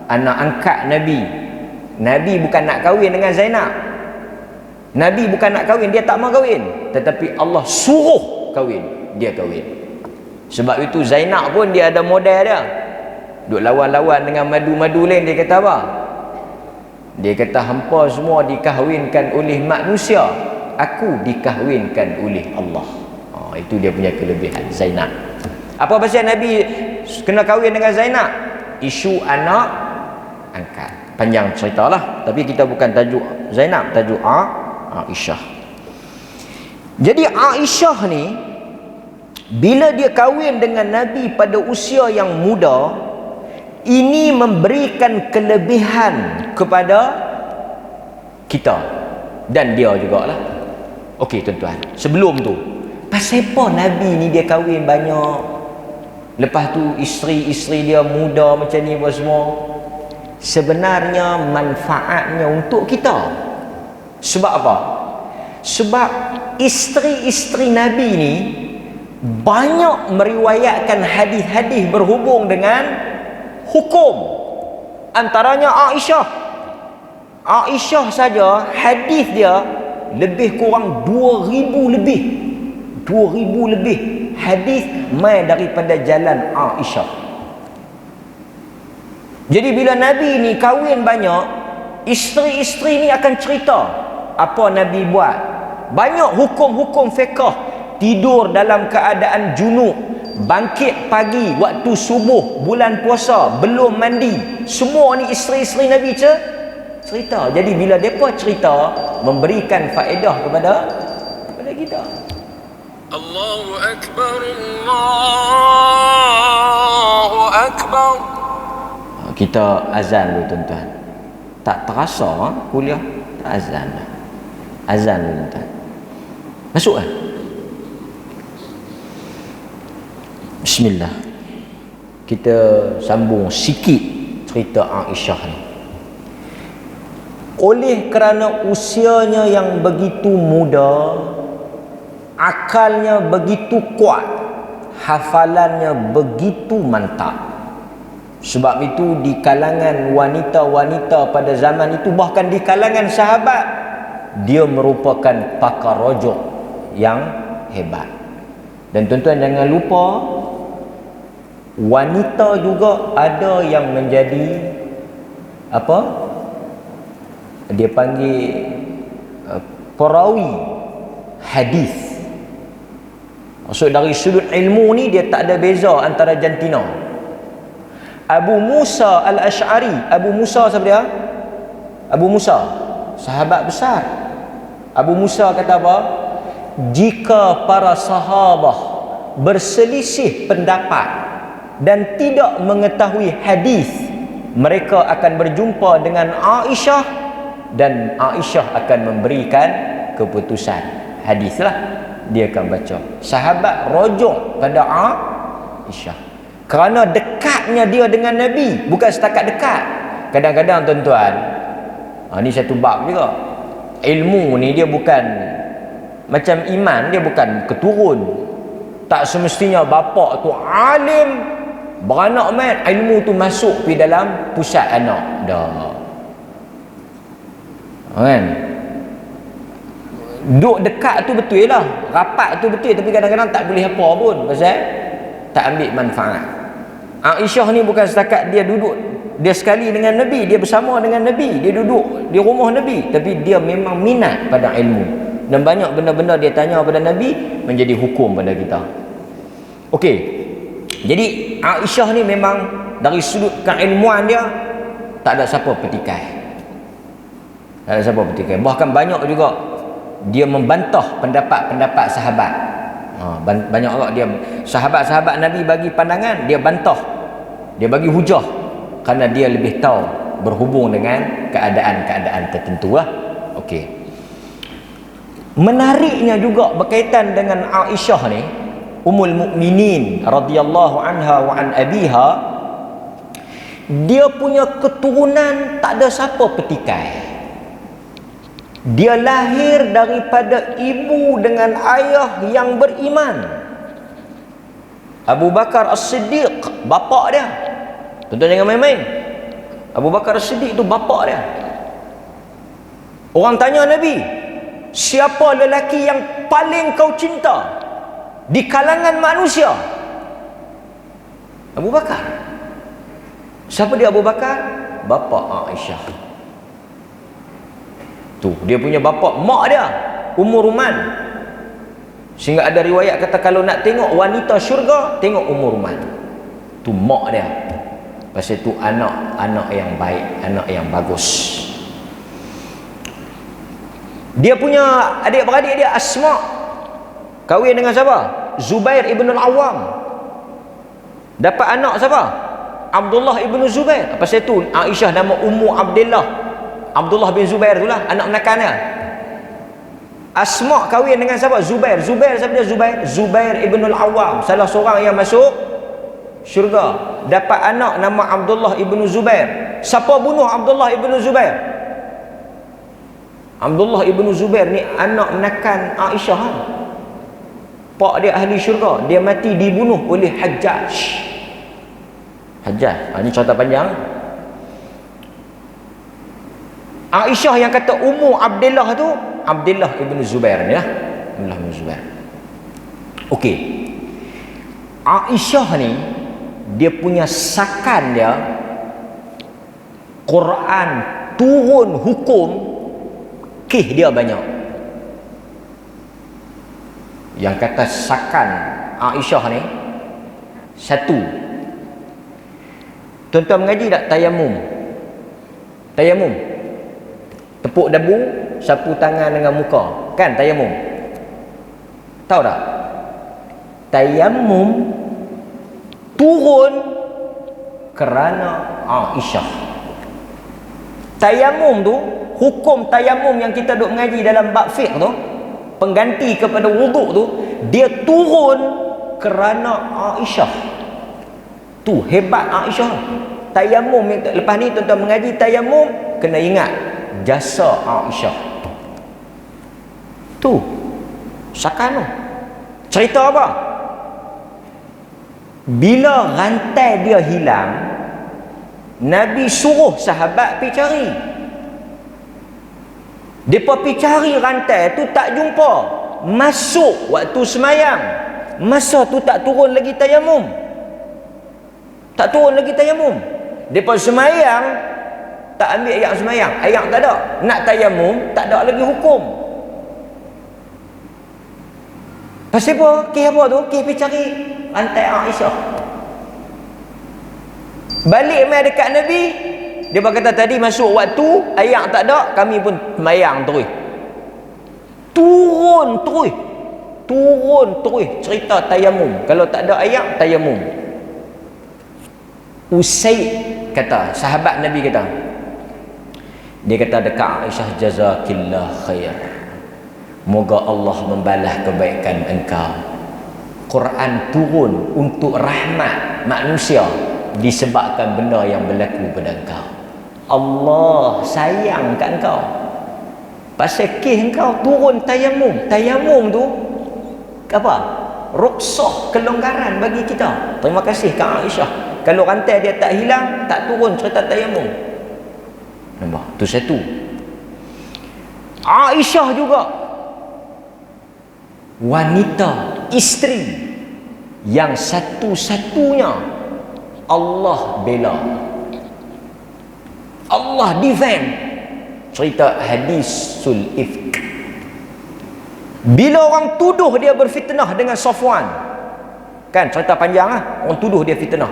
A: anak angkat Nabi. Nabi bukan nak kahwin dengan Zainab. Nabi bukan nak kahwin, dia tak mau kahwin, tetapi Allah suruh kahwin, dia kahwin. Sebab itu Zainab pun dia ada model dia. Duk lawan-lawan dengan madu-madu lain. Dia kata apa? Dia kata hampa semua dikahwinkan oleh manusia, aku dikahwinkan oleh Allah. Itu dia punya kelebihan Zainab. Apa pasal Nabi kena kahwin dengan Zainab? Isu anak angkat. Panjang cerita lah, tapi kita bukan tajuk Zainab, tajuk Aisyah. Jadi Aisyah ni bila dia kahwin dengan Nabi pada usia yang muda, ini memberikan kelebihan kepada kita dan dia jugalah. Okey tuan-tuan, sebelum tu pasal apa Nabi ni dia kahwin banyak, lepas tu isteri-isteri dia muda macam ni apa semua? Sebenarnya manfaatnya untuk kita. Sebab apa? Sebab isteri-isteri Nabi ni banyak meriwayatkan hadis-hadis berhubung dengan hukum. Antaranya Aisyah. Aisyah saja hadis dia lebih kurang 2000 lebih. 2000 lebih hadis mai daripada jalan Aisyah. Jadi bila Nabi ni kahwin banyak, isteri-isteri ni akan cerita apa Nabi buat. Banyak hukum-hukum fiqh. Tidur dalam keadaan junub, bangkit pagi waktu subuh bulan puasa, belum mandi. Semua ni isteri-isteri Nabi cerita. Jadi bila depa cerita, memberikan faedah kepada kita.
B: Allahu Akbar, Allahu Akbar.
A: Kita azan dulu tuan-tuan. Tak terasa kuliah, tak azan dah. Azan dulu tuan-tuan. Masuk kan? Bismillah. Kita sambung sikit cerita Aisyah ni. oleh kerana usianya yang begitu muda, akalnya begitu kuat, hafalannya begitu mantap. Sebab itu di kalangan wanita-wanita pada zaman itu, bahkan di kalangan sahabat, dia merupakan pakar rojok yang hebat. Dan tuan-tuan jangan lupa, wanita juga ada yang menjadi apa? Dia panggil perawi hadis. Maksud dari sudut ilmu ni dia tak ada beza antara jantina. Abu Musa al-Ash'ari, Abu Musa siapa dia? Abu Musa, sahabat besar. Abu Musa kata apa? Jika para sahabah berselisih pendapat dan tidak mengetahui hadis, mereka akan berjumpa dengan Aisyah dan Aisyah akan memberikan keputusan. Hadislah dia akan baca. Sahabat rojok pada Aisyah kerana dekatnya dia dengan Nabi. Bukan setakat dekat, kadang-kadang tuan-tuan, ni satu bab juga. Ilmu ni dia bukan macam iman, dia bukan keturun. Tak semestinya bapa tu alim beranak mat, ilmu tu masuk pergi dalam pusat anak dah. Kan? Duk dekat tu betul lah, rapat tu betul, tapi kadang-kadang tak boleh apa pun pasal tak ambil manfaat. Aisyah ni bukan setakat dia duduk, dia sekali dengan Nabi, dia bersama dengan Nabi, dia duduk di rumah Nabi, tapi dia memang minat pada ilmu, dan banyak benda-benda dia tanya pada Nabi menjadi hukum pada kita. Okey, jadi Aisyah ni memang dari sudut keilmuan dia tak ada siapa petikai. Tak ada siapa petikai. Bahkan banyak juga dia membantah pendapat-pendapat sahabat. Banyak juga dia, sahabat-sahabat Nabi bagi pandangan, dia bantah, dia bagi hujah, kerana dia lebih tahu berhubung dengan keadaan-keadaan tertentu lah. Okey. Menariknya juga berkaitan dengan Aisyah ni, Ummul Mukminin radhiyallahu anha wa an abiha, dia punya keturunan tak ada siapa petikai. Dia lahir daripada ibu dengan ayah yang beriman. Abu Bakar As-Siddiq, bapa dia. Tuan-tuan jangan main-main. Abu Bakar As-Siddiq itu bapa dia. Orang tanya Nabi, siapa lelaki yang paling kau cinta di kalangan manusia? Abu Bakar. Siapa dia Abu Bakar? Bapa Aisyah. Tu dia punya bapa, mak dia Ummu Ruman. Sehingga ada riwayat kata kalau nak tengok wanita syurga, tengok Ummu Ruman. Tu mak dia. Pasal tu anak yang baik, anak yang bagus. Dia punya adik-beradik dia Asma kahwin dengan siapa? Zubair ibn al-Awwam. Dapat anak siapa? Abdullah ibn Zubair. Pasal tu Aisyah nama Ummu Abdullah. Abdullah bin Zubair itulah anak menakannya. Asma kahwin dengan siapa? Zubair. Zubair siapa dia? Zubair ibn al-Awwam, salah seorang yang masuk syurga. Dapat anak nama Abdullah ibn Zubair. Siapa bunuh Abdullah ibn Zubair? Abdullah ibn Zubair ni anak menakan Aisyah. Pak dia ahli syurga, dia mati dibunuh oleh Hajjaj. Ini cerita panjang. Aisyah yang kata Ummu Abdullah tu Abdullah ibn Zubair ni lah. Abdullah ibn Zubair. Okey. Aisyah ni dia punya sakan dia, Quran turun hukum, dia banyak. Yang kata sakan Aisyah ni satu. Tuan-tuan mengaji tak tayamum? Tayamum, tepuk dabu, sapu tangan dengan muka, kan tayamum? Tahu tak? Tayamum turun kerana Aisyah. Tayamum tu, hukum tayamum yang kita duk mengaji dalam bab fiqh tu, pengganti kepada wuduk tu, dia turun kerana Aisyah. Tu hebat Aisyah. Tayamum, lepas ni tuan-tuan mengaji tayamum, kena ingat jasa Aisyah. Tu sakano. Cerita apa? Bila rantai dia hilang, Nabi suruh sahabat pergi cari. Depa pergi cari rantai tu tak jumpa. Masuk waktu semayang, masa tu tak turun lagi tayamum. Tak turun lagi tayamum. Depa semayang tak ambil air semayang, air tak ada. Nak tayamum tak ada lagi hukum. Pasal apa? Kes apa tu? Kes pergi cari rantai Aisyah. Balik mai dekat Nabi, dia berkata tadi masuk waktu air tak ada, kami pun semayang terus. Turun terus cerita tayamum. Kalau tak ada air, tayamum. Usaid kata, sahabat Nabi kata, dia kata dekat Aisyah, jazakillah khair, moga Allah membalas kebaikan engkau. Quran turun untuk rahmat manusia disebabkan benda yang berlaku pada engkau. Allah sayang kat engkau. Pasal kes engkau turun tayamum. Tayamum tu apa? Ruksah, kelonggaran bagi kita. Terima kasih Kak Aisyah. Kalau rantai dia tak hilang, tak turun cerita tayamum. Nampak? Tu satu. Aisyah juga wanita, isteri yang satu-satunya Allah bela, Allah defend. Cerita hadisul ifk. Bila orang tuduh dia berfitnah dengan Safwan, kan cerita panjang lah, orang tuduh dia fitnah.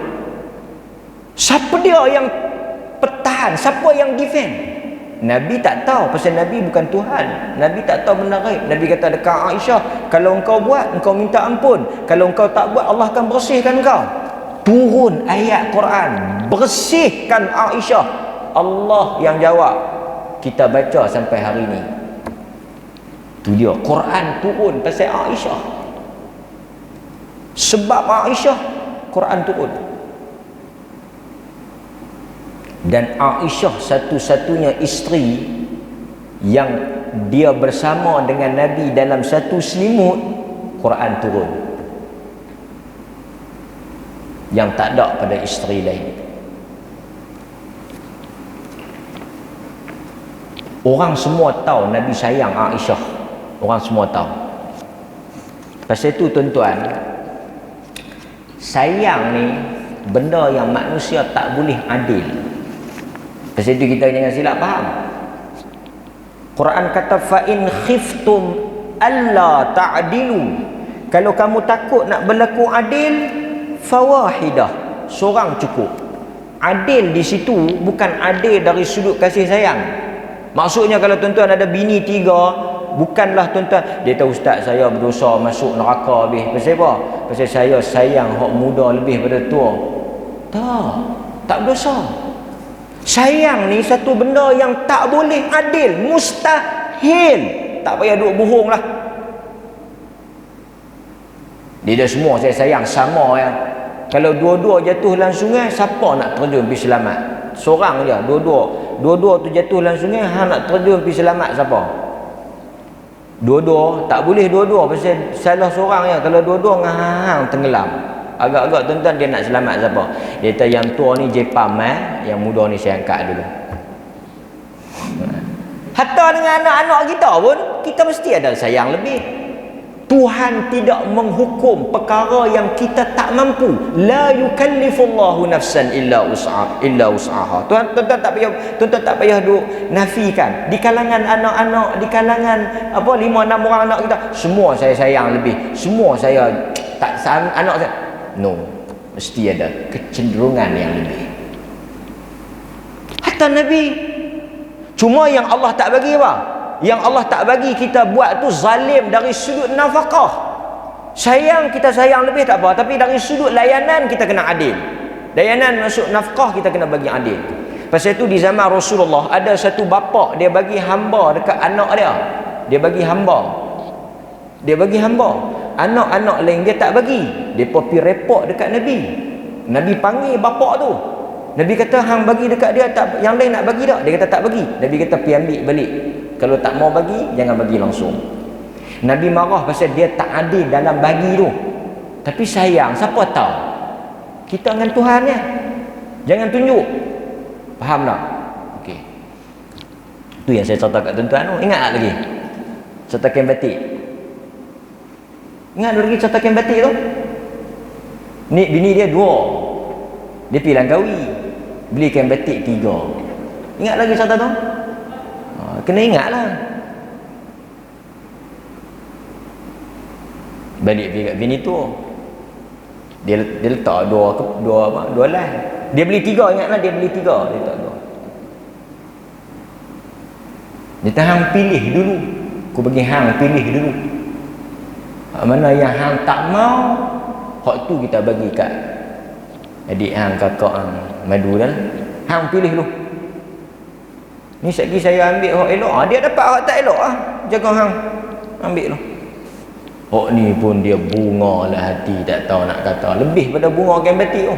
A: Siapa dia yang pertahan, siapa yang defend? Nabi tak tahu, pasal Nabi bukan Tuhan. Nabi tak tahu benda gaib. Nabi kata dekat Aisyah, kalau engkau buat, engkau minta ampun. Kalau engkau tak buat, Allah akan bersihkan engkau. Turun ayat Quran, bersihkan Aisyah. Allah yang jawab. Kita baca sampai hari ni. Tu dia, Quran turun pasal Aisyah. Sebab Aisyah, Quran turun. Dan Aisyah satu-satunya isteri yang dia bersama dengan Nabi dalam satu selimut, Quran turun. Yang tak ada pada isteri lain. Orang semua tahu Nabi sayang Aisyah. Orang semua tahu. Pasal itu tuan-tuan, sayang ni benda yang manusia tak boleh adil. Pasal itu kita jangan silap faham. Quran kata fa in khiftum alla ta'dilu. Kalau kamu takut nak berlaku adil, fawahidah, seorang cukup. Adil di situ bukan adil dari sudut kasih sayang. Maksudnya kalau tuan-tuan ada bini 3, bukanlah tuan-tuan dia tahu ustaz saya berdosa masuk neraka habis. Pasal apa? Pasal saya sayang hak muda lebih pada tua. Tak berdosa. Sayang ni satu benda yang tak boleh adil, mustahil. Tak payah duk bohong lah. Dia dah semua saya sayang sama ya. Kalau dua-dua jatuh dalam sungai, siapa nak terjun pergi selamat? Seorang je, dua-dua tu jatuh dalam sungai, hang nak terjun pergi selamat siapa? Dua-dua, tak boleh dua-dua pasal salah seorang je. Kalau dua-dua dengan hang tenggelam. Agak-agak tuan-tuan dia nak selamat siapa? Dia kata yang tua ni jepam yang muda ni saya angkat dulu. Hatta dengan anak-anak kita pun kita mesti ada sayang lebih. Tuhan tidak menghukum perkara yang kita tak mampu. La yukallifullahu nafsan illa usaha. Tuan-tuan tak payah duk nafikan. Di kalangan anak-anak, di kalangan 5-6 orang anak kita, semua saya sayang lebih. Semua saya tak anak saya. No, mesti ada kecenderungan yang lebih. Hatta Nabi. Cuma yang Allah tak bagi apa? Yang Allah tak bagi kita buat tu zalim dari sudut nafkah. Sayang, kita sayang lebih tak apa, tapi dari sudut layanan kita kena adil. Layanan masuk nafkah kita kena bagi adil. Pasal itu di zaman Rasulullah ada satu bapa dia bagi hamba dekat anak dia. Dia bagi hamba. Anak-anak lain dia tak bagi. Dia pergi report dekat Nabi. Nabi panggil bapa tu. Nabi kata hang bagi dekat dia, tak, yang lain nak bagi tak? Dia kata tak bagi. Nabi kata pergi ambil balik. Kalau tak mau bagi, jangan bagi langsung. Nabi marah pasal dia tak adil dalam bagi tu. Tapi sayang, siapa tahu kita dengan Tuhan ya. Jangan tunjuk. Faham tak? Okey. Tu yang saya cerita kat tuan-tuan tu. Ingat tak lagi? Cerita kain batik. Ingat lagi cerita kain batik tu? Ni bini dia 2. Dia pergi Langkawi. Beli kain batik 3. Ingat lagi cerita tu? Kena ingat lah. Balik pergi kat bini tu. Dia letak dua lah. Dia beli 3, ingatlah dia beli 3. Dia letak 2. Dia tahan pilih dulu. Aku bagi hang pilih dulu. Mana yang hang tak mau, hak tu kita bagi kat adik hang, kakak hang, madu dah. Hang pilih dulu. Ni sekali saya ambil hak elok, dia dapat hak tak elok ah. Jaga hang. Ambil dulu. Hak ni pun dia bunga lah hati, tak tahu nak kata. Lebih pada bunga kain batik tu.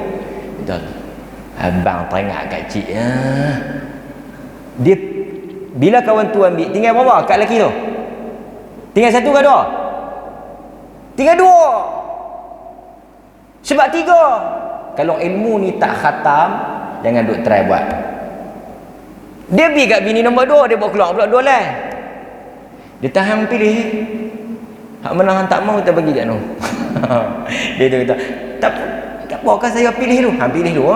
A: Kita abang teringat kat cik dia bila kawan tu ambil, tinggal berapa kat lelaki tu? Tinggal 1 ke 2? Tinggal 2. Sebab 3. Kalau ilmu ni tak khatam, jangan duk try buat. Dia pergi kat bini nombor 2, dia bawa keluar pula 2 lah. Dia tahan pilih. Hak mana hang tak mau kita bagi kat noh. Dia kata, tak apa kan saya pilih dulu. Hang pilih dulu.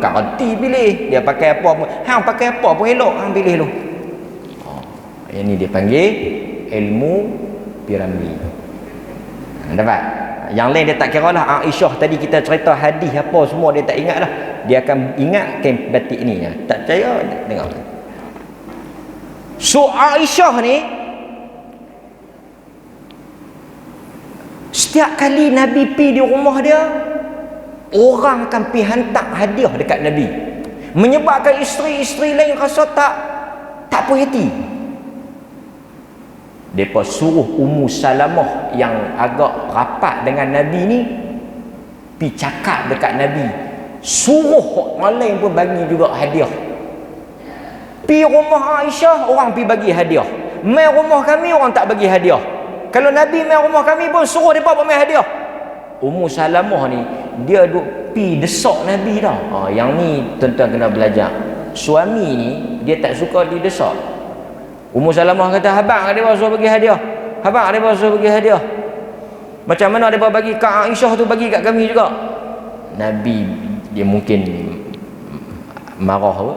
A: Kau reti pilih. Dia pakai apa pun. Hang pakai apa pun elok. Hang pilih dulu. Yang ni dia panggil ilmu piramid. Dapat? Yang lain dia tak kira lah. Aisyah tadi kita cerita hadis apa semua dia tak ingat lah. Dia akan ingat kain batik ni. Tak percaya? Dengar. So Aisyah ni, setiap kali Nabi pergi di rumah dia, orang akan pergi hantar hadiah dekat Nabi. Menyebabkan isteri-isteri lain rasa tak puas hati. Mereka suruh Ummu Salamah yang agak rapat dengan Nabi ni pergi cakap dekat Nabi, suruh orang lain pun bagi juga hadiah. Pergi rumah Aisyah, orang pergi bagi hadiah. Mai rumah kami, orang tak bagi hadiah. Kalau Nabi mai rumah kami pun suruh mereka buat mai hadiah. Ummu Salamah ni dia duk pi desak Nabi dah. Yang ni tuan-tuan kena belajar. Suami ni dia tak suka didesak. Ummu Salamah kata, "Abang dia suruh bagi hadiah. Abang dia suruh bagi hadiah." Macam mana dia bagi kat Aisyah tu, bagi kat kami juga. Nabi dia mungkin marah apa?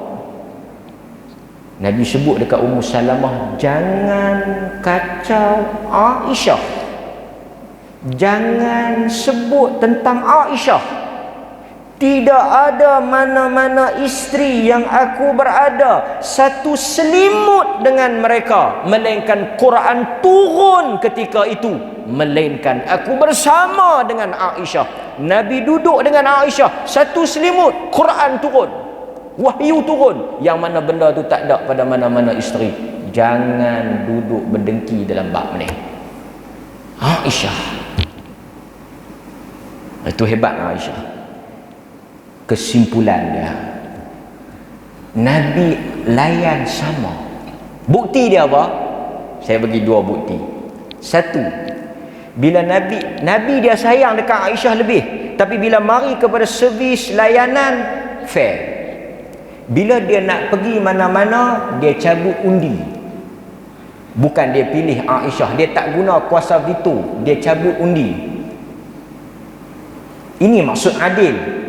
A: Nabi sebut dekat Ummu Salamah, jangan kacau Aisyah. Jangan sebut tentang Aisyah. Tidak ada mana-mana isteri yang aku berada satu selimut dengan mereka, melainkan Quran turun ketika itu, melainkan aku bersama dengan Aisyah. Nabi duduk dengan Aisyah satu selimut, Quran turun, wahyu turun, yang mana benda tu tak ada pada mana-mana isteri. Jangan duduk berdengki dalam bab ni. Aisyah itu hebat. Aisyah, kesimpulan dia, Nabi layan sama. Bukti dia apa? Saya bagi 2 bukti. 1, bila Nabi dia sayang dekat Aisyah lebih, tapi bila mari kepada servis layanan, fair. Bila dia nak pergi mana-mana, dia cabut undi. Bukan dia pilih Aisyah, dia tak guna kuasa veto, dia cabut undi. Ini maksud adil.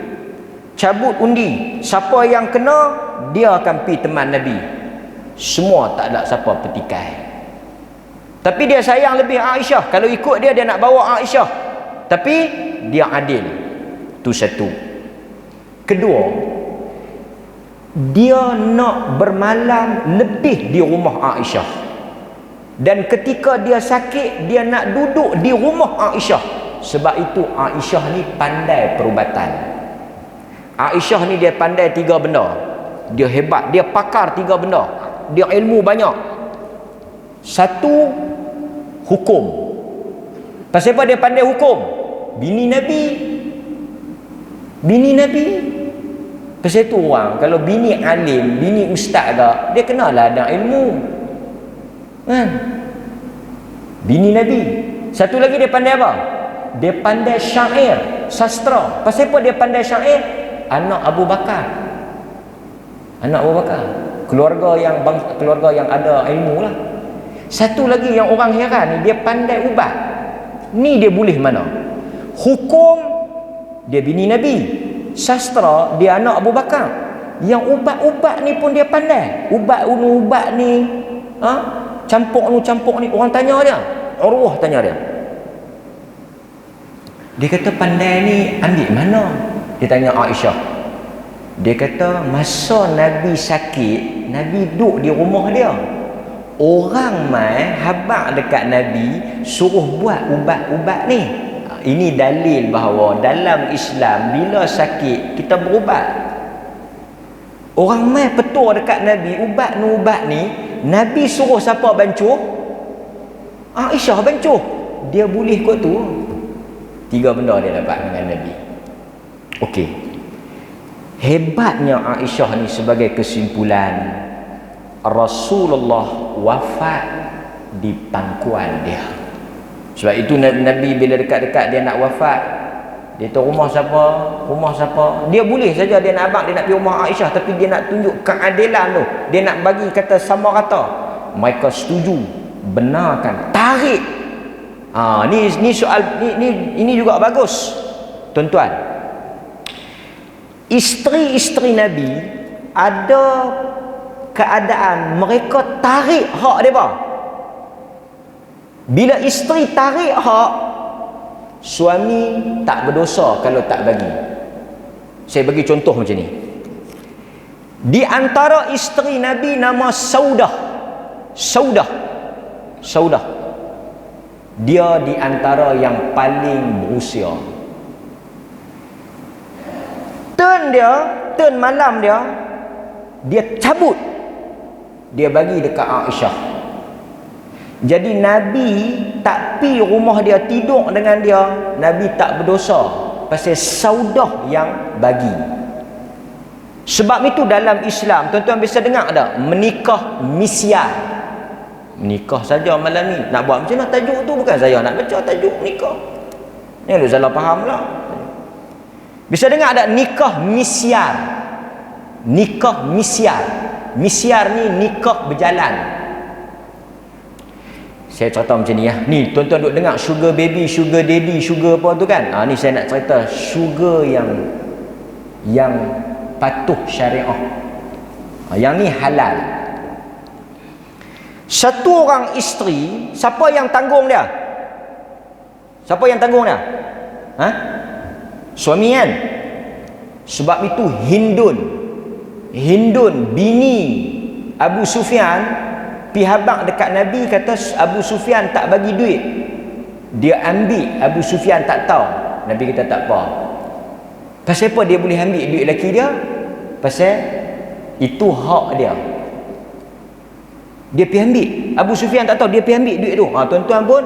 A: Cabut undi, siapa yang kena, dia akan pergi teman Nabi. Semua tak ada siapa petikai. Tapi dia sayang lebih Aisyah. Kalau ikut dia nak bawa Aisyah, tapi dia adil. Itu 1. Kedua, dia nak bermalam lebih di rumah Aisyah. Dan ketika dia sakit, dia nak duduk di rumah Aisyah. Sebab itu Aisyah ni pandai perubatan. Aisyah ni dia pandai 3 benda. Dia hebat, dia pakar 3 benda. Dia ilmu banyak. 1, hukum. Pasal apa dia pandai hukum? Bini Nabi Pasal tu orang kalau bini alim, bini ustaz tak, dia kenalah ada ilmu. Kan? Bini Nabi. Satu lagi dia pandai apa? Dia pandai syair, sastra. Pasal apa dia pandai syair? Anak Abu Bakar. Anak Abu Bakar. Keluarga yang ada ilmu lah. Satu lagi yang orang heran ni, dia pandai ubat. Ni dia boleh mana? Hukum dia bini Nabi, sastra dia anak Abu Bakar. Yang ubat-ubat ni pun dia pandai. Ubat ni, campur ni. Orang tanya dia, Urwah tanya dia. Dia kata pandai ni ambil mana? Dia tanya Aisyah. Dia kata masa Nabi sakit, Nabi duduk di rumah dia. Orang mai habaq dekat Nabi suruh buat ubat-ubat ni. Ini dalil bahawa dalam Islam bila sakit kita berubat. Orang mai petua dekat Nabi ubat ni, Nabi suruh siapa bancuh? Aisyah bancuh. Dia boleh kot tu. 3 benda dia dapat dengan Nabi. Okey. Hebatnya Aisyah ni sebagai kesimpulan, Rasulullah wafat di pangkuan dia. Sebab itu Nabi bila dekat-dekat dia nak wafat, dia tahu rumah siapa, dia boleh saja dia nak abang, dia nak pergi rumah Aisyah, tapi dia nak tunjuk keadilan tu, dia nak bagi kata sama rata. Mereka setuju, benarkan, tarik. Ni soal ini juga bagus tuan-tuan. Isteri-isteri Nabi ada keadaan mereka tarik hak mereka. Bila isteri tarik hak, suami tak berdosa kalau tak bagi. Saya bagi contoh macam ni. Di antara isteri Nabi nama Saudah. Dia di antara yang paling berusia. Turn malam dia cabut. Dia bagi dekat Aisyah. Jadi Nabi tak pi rumah dia tidur dengan dia, Nabi tak berdosa pasal Saudah yang bagi. Sebab itu dalam Islam, tuan-tuan bisa dengar tak? Menikah misyar. Menikah saja malam ni. Nak buat macam mana tajuk tu? Bukan saya nak baca tajuk nikah. Ni lu salah faham lah. Bisa dengar tak nikah misyar? Nikah misyar. Misyar ni nikah berjalan. Saya cerita macam ni ya. Ni tuan-tuan duk dengar sugar baby, sugar daddy, sugar apa tu kan? Ni saya nak cerita sugar yang patuh syariah. Yang ni halal. Satu orang isteri, siapa yang tanggung dia? Siapa yang tanggung dia? Suami kan? Sebab itu Hindun bini Abu Sufyan pi habaq dekat Nabi, kata Abu Sufyan tak bagi duit. Dia ambil, Abu Sufyan tak tahu. Nabi kata tak apa. Pasal apa dia boleh ambil duit lelaki dia? Pasal itu hak dia. Dia pergi ambil. Abu Sufyan tak tahu, dia pergi ambil duit tu. Tuan-tuan pun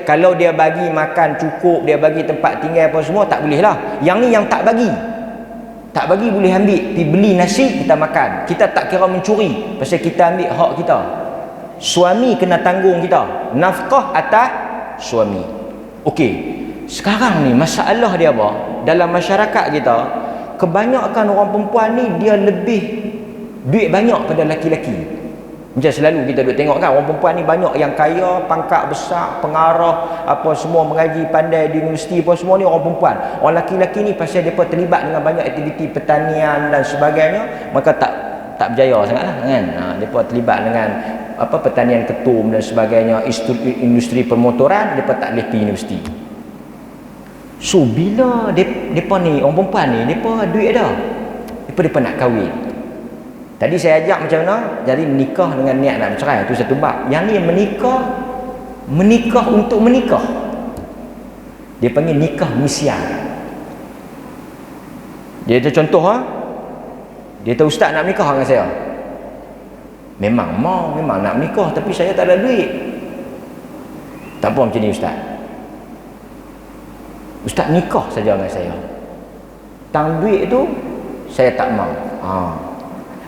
A: kalau dia bagi makan cukup, dia bagi tempat tinggal apa semua, tak boleh lah. Yang ni yang tak bagi. Tak bagi boleh ambil, pergi beli nasi kita makan. Kita tak kira mencuri pasal kita ambil hak kita. Suami kena tanggung kita. Nafkah atas suami. Okey. Sekarang ni masalah dia apa? Dalam masyarakat kita, kebanyakan orang perempuan ni dia lebih duit banyak pada laki-laki. Macam selalu kita duk tengok kan, orang perempuan ni banyak yang kaya, pangkat besar, pengarah, apa semua, mengaji pandai di universiti apa semua ni orang perempuan. Orang laki-laki ni pasal depa terlibat dengan banyak aktiviti pertanian dan sebagainya, maka tak berjaya sangatlah kan. Depa terlibat dengan pertanian ketum dan sebagainya, industri permotoran, depa tak boleh pergi universiti. So bila depa ni orang perempuan ni, depa duit dah. Depa nak kahwin. Tadi saya ajak macam mana? Jadi menikah dengan niat nak bercerai, itu satu bab. Yang ni menikah untuk menikah. Dia panggil nikah misyar. Dia ada contoh Dia tahu ustaz nak menikah dengan saya. Memang nak menikah, tapi saya tak ada duit. Tak apa macam ni ustaz. Ustaz nikah saja dengan saya. Tang duit tu saya tak mau.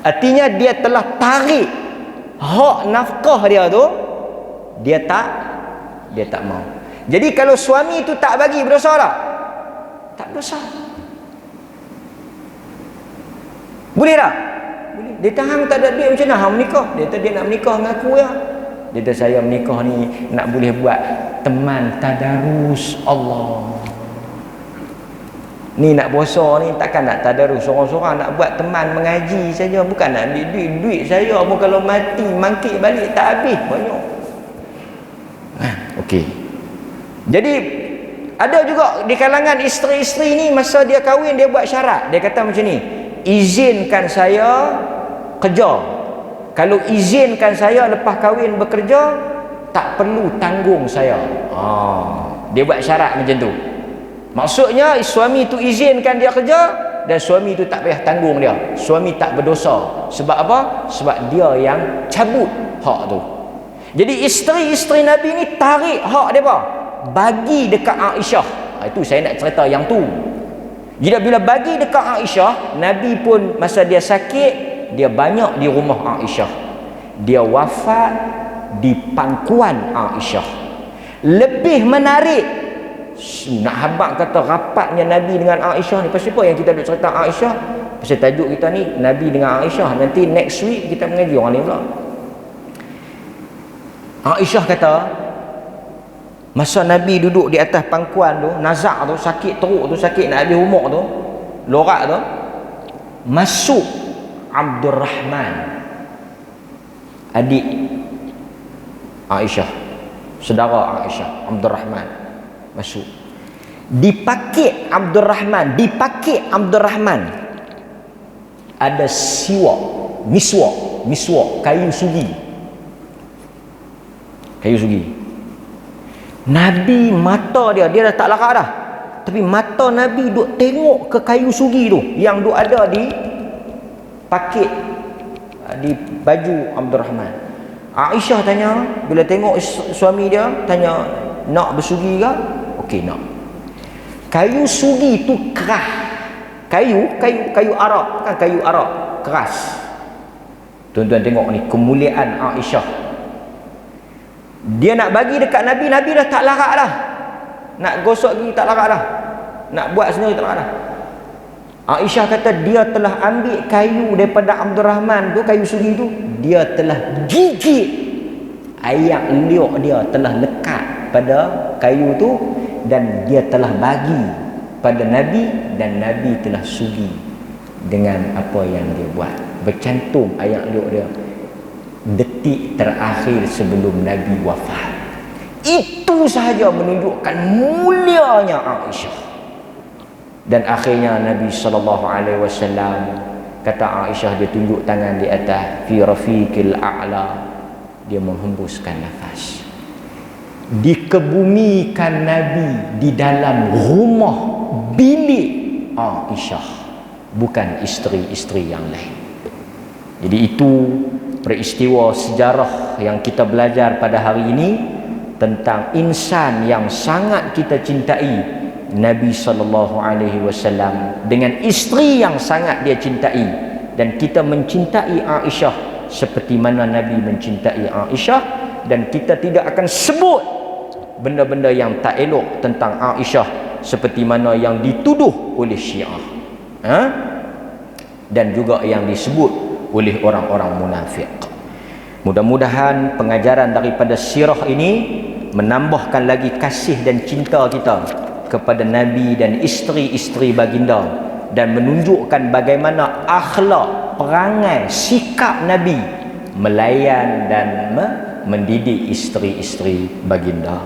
A: Artinya dia telah tarik hak nafkah dia tu, dia tak mau. Jadi kalau suami tu tak bagi, berdosa tak? Tak berdosa. Boleh tak? Boleh. Dia tahan tak ada duit macam mana hang menikah? Dia kata dia nak menikah dengan aku ya. Dia kata saya menikah ni nak boleh buat teman tadarus Allah. Ni nak puasa ni takkan nak tadarus seorang-seorang, nak buat teman mengaji saja, bukan nak ambil duit saya pun kalau mati mangkit balik tak habis banyak. Okey. Jadi ada juga di kalangan isteri-isteri ni masa dia kahwin dia buat syarat. Dia kata macam ni, izinkan saya kerja. Kalau izinkan saya lepas kahwin bekerja, tak perlu tanggung saya. Dia buat syarat macam tu. Maksudnya suami tu izinkan dia kerja dan suami tu tak payah tanggung dia. Suami tak berdosa. Sebab apa? Sebab dia yang cabut hak tu. Jadi isteri-isteri Nabi ni tarik hak dia apa? Bagi dekat Aisyah. Itu saya nak cerita yang tu. Bila bagi dekat Aisyah, Nabi pun masa dia sakit, dia banyak di rumah Aisyah. Dia wafat di pangkuan Aisyah. Lebih menarik, nak habaq kata rapatnya Nabi dengan Aisyah ni. Pasal apa yang kita duk cerita Aisyah? Pasal tajuk kita ni Nabi dengan Aisyah. Nanti next week kita mengaji orang lain pula. Aisyah kata masa Nabi duduk di atas pangkuan tu, nazak tu, sakit teruk tu, sakit nak habis umur tu, lorak tu, masuk Abdul Rahman, adik Aisyah, saudara Aisyah, Abdul Rahman masuk. Di pakit Abdul Rahman ada miswak kayu sugi. Nabi mata dia dah tak larat dah, tapi mata Nabi duk tengok ke kayu sugi tu yang duk ada di pakit di baju Abdul Rahman. Aisyah tanya, bila tengok suami dia, tanya, nak bersugi ke? Okey, nak. Kayu sugi tu keras. Kayu Arab, kan kayu Arab keras. Tuan-tuan tengok ni kemuliaan Aisyah. Dia nak bagi dekat Nabi, Nabi dah tak larat dah. Nak gosok gigi tak larat dah. Nak buat sendiri tak larat dah. Aisyah kata dia telah ambil kayu daripada Abdul Rahman tu, kayu sugi tu, dia telah gigit. Ayak liuk dia telah lekat pada kayu tu dan dia telah bagi pada Nabi dan Nabi telah sugi dengan apa yang dia buat. Bercantum ayak liuk dia detik terakhir sebelum Nabi wafat. Itu sahaja menunjukkan mulianya Aisyah. Dan akhirnya Nabi SAW kata Aisyah, dia tunjuk tangan di atas, fi rafiqil a'la, dia menghembuskan nafas. Dikebumikan Nabi di dalam rumah bilik Aisyah, bukan isteri-isteri yang lain. Jadi itu peristiwa sejarah yang kita belajar pada hari ini tentang insan yang sangat kita cintai, Nabi SAW, dengan isteri yang sangat dia cintai, dan kita mencintai Aisyah seperti mana Nabi mencintai Aisyah, dan kita tidak akan sebut benda-benda yang tak elok tentang Aisyah seperti mana yang dituduh oleh Syiah, dan juga yang disebut oleh orang-orang munafik. Mudah-mudahan pengajaran daripada sirah ini menambahkan lagi kasih dan cinta kita kepada Nabi dan isteri-isteri baginda, dan menunjukkan bagaimana akhlak, perangai, sikap Nabi melayan dan mendidik isteri-isteri baginda.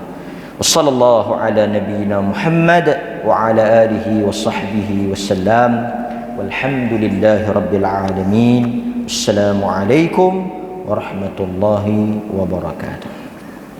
A: Wassallallahu ala nabiyyina Muhammad wa ala alihi wa sahbihi wasallam. Walhamdulillahi rabbil alamin. Assalamualaikum warahmatullahi wabarakatuh.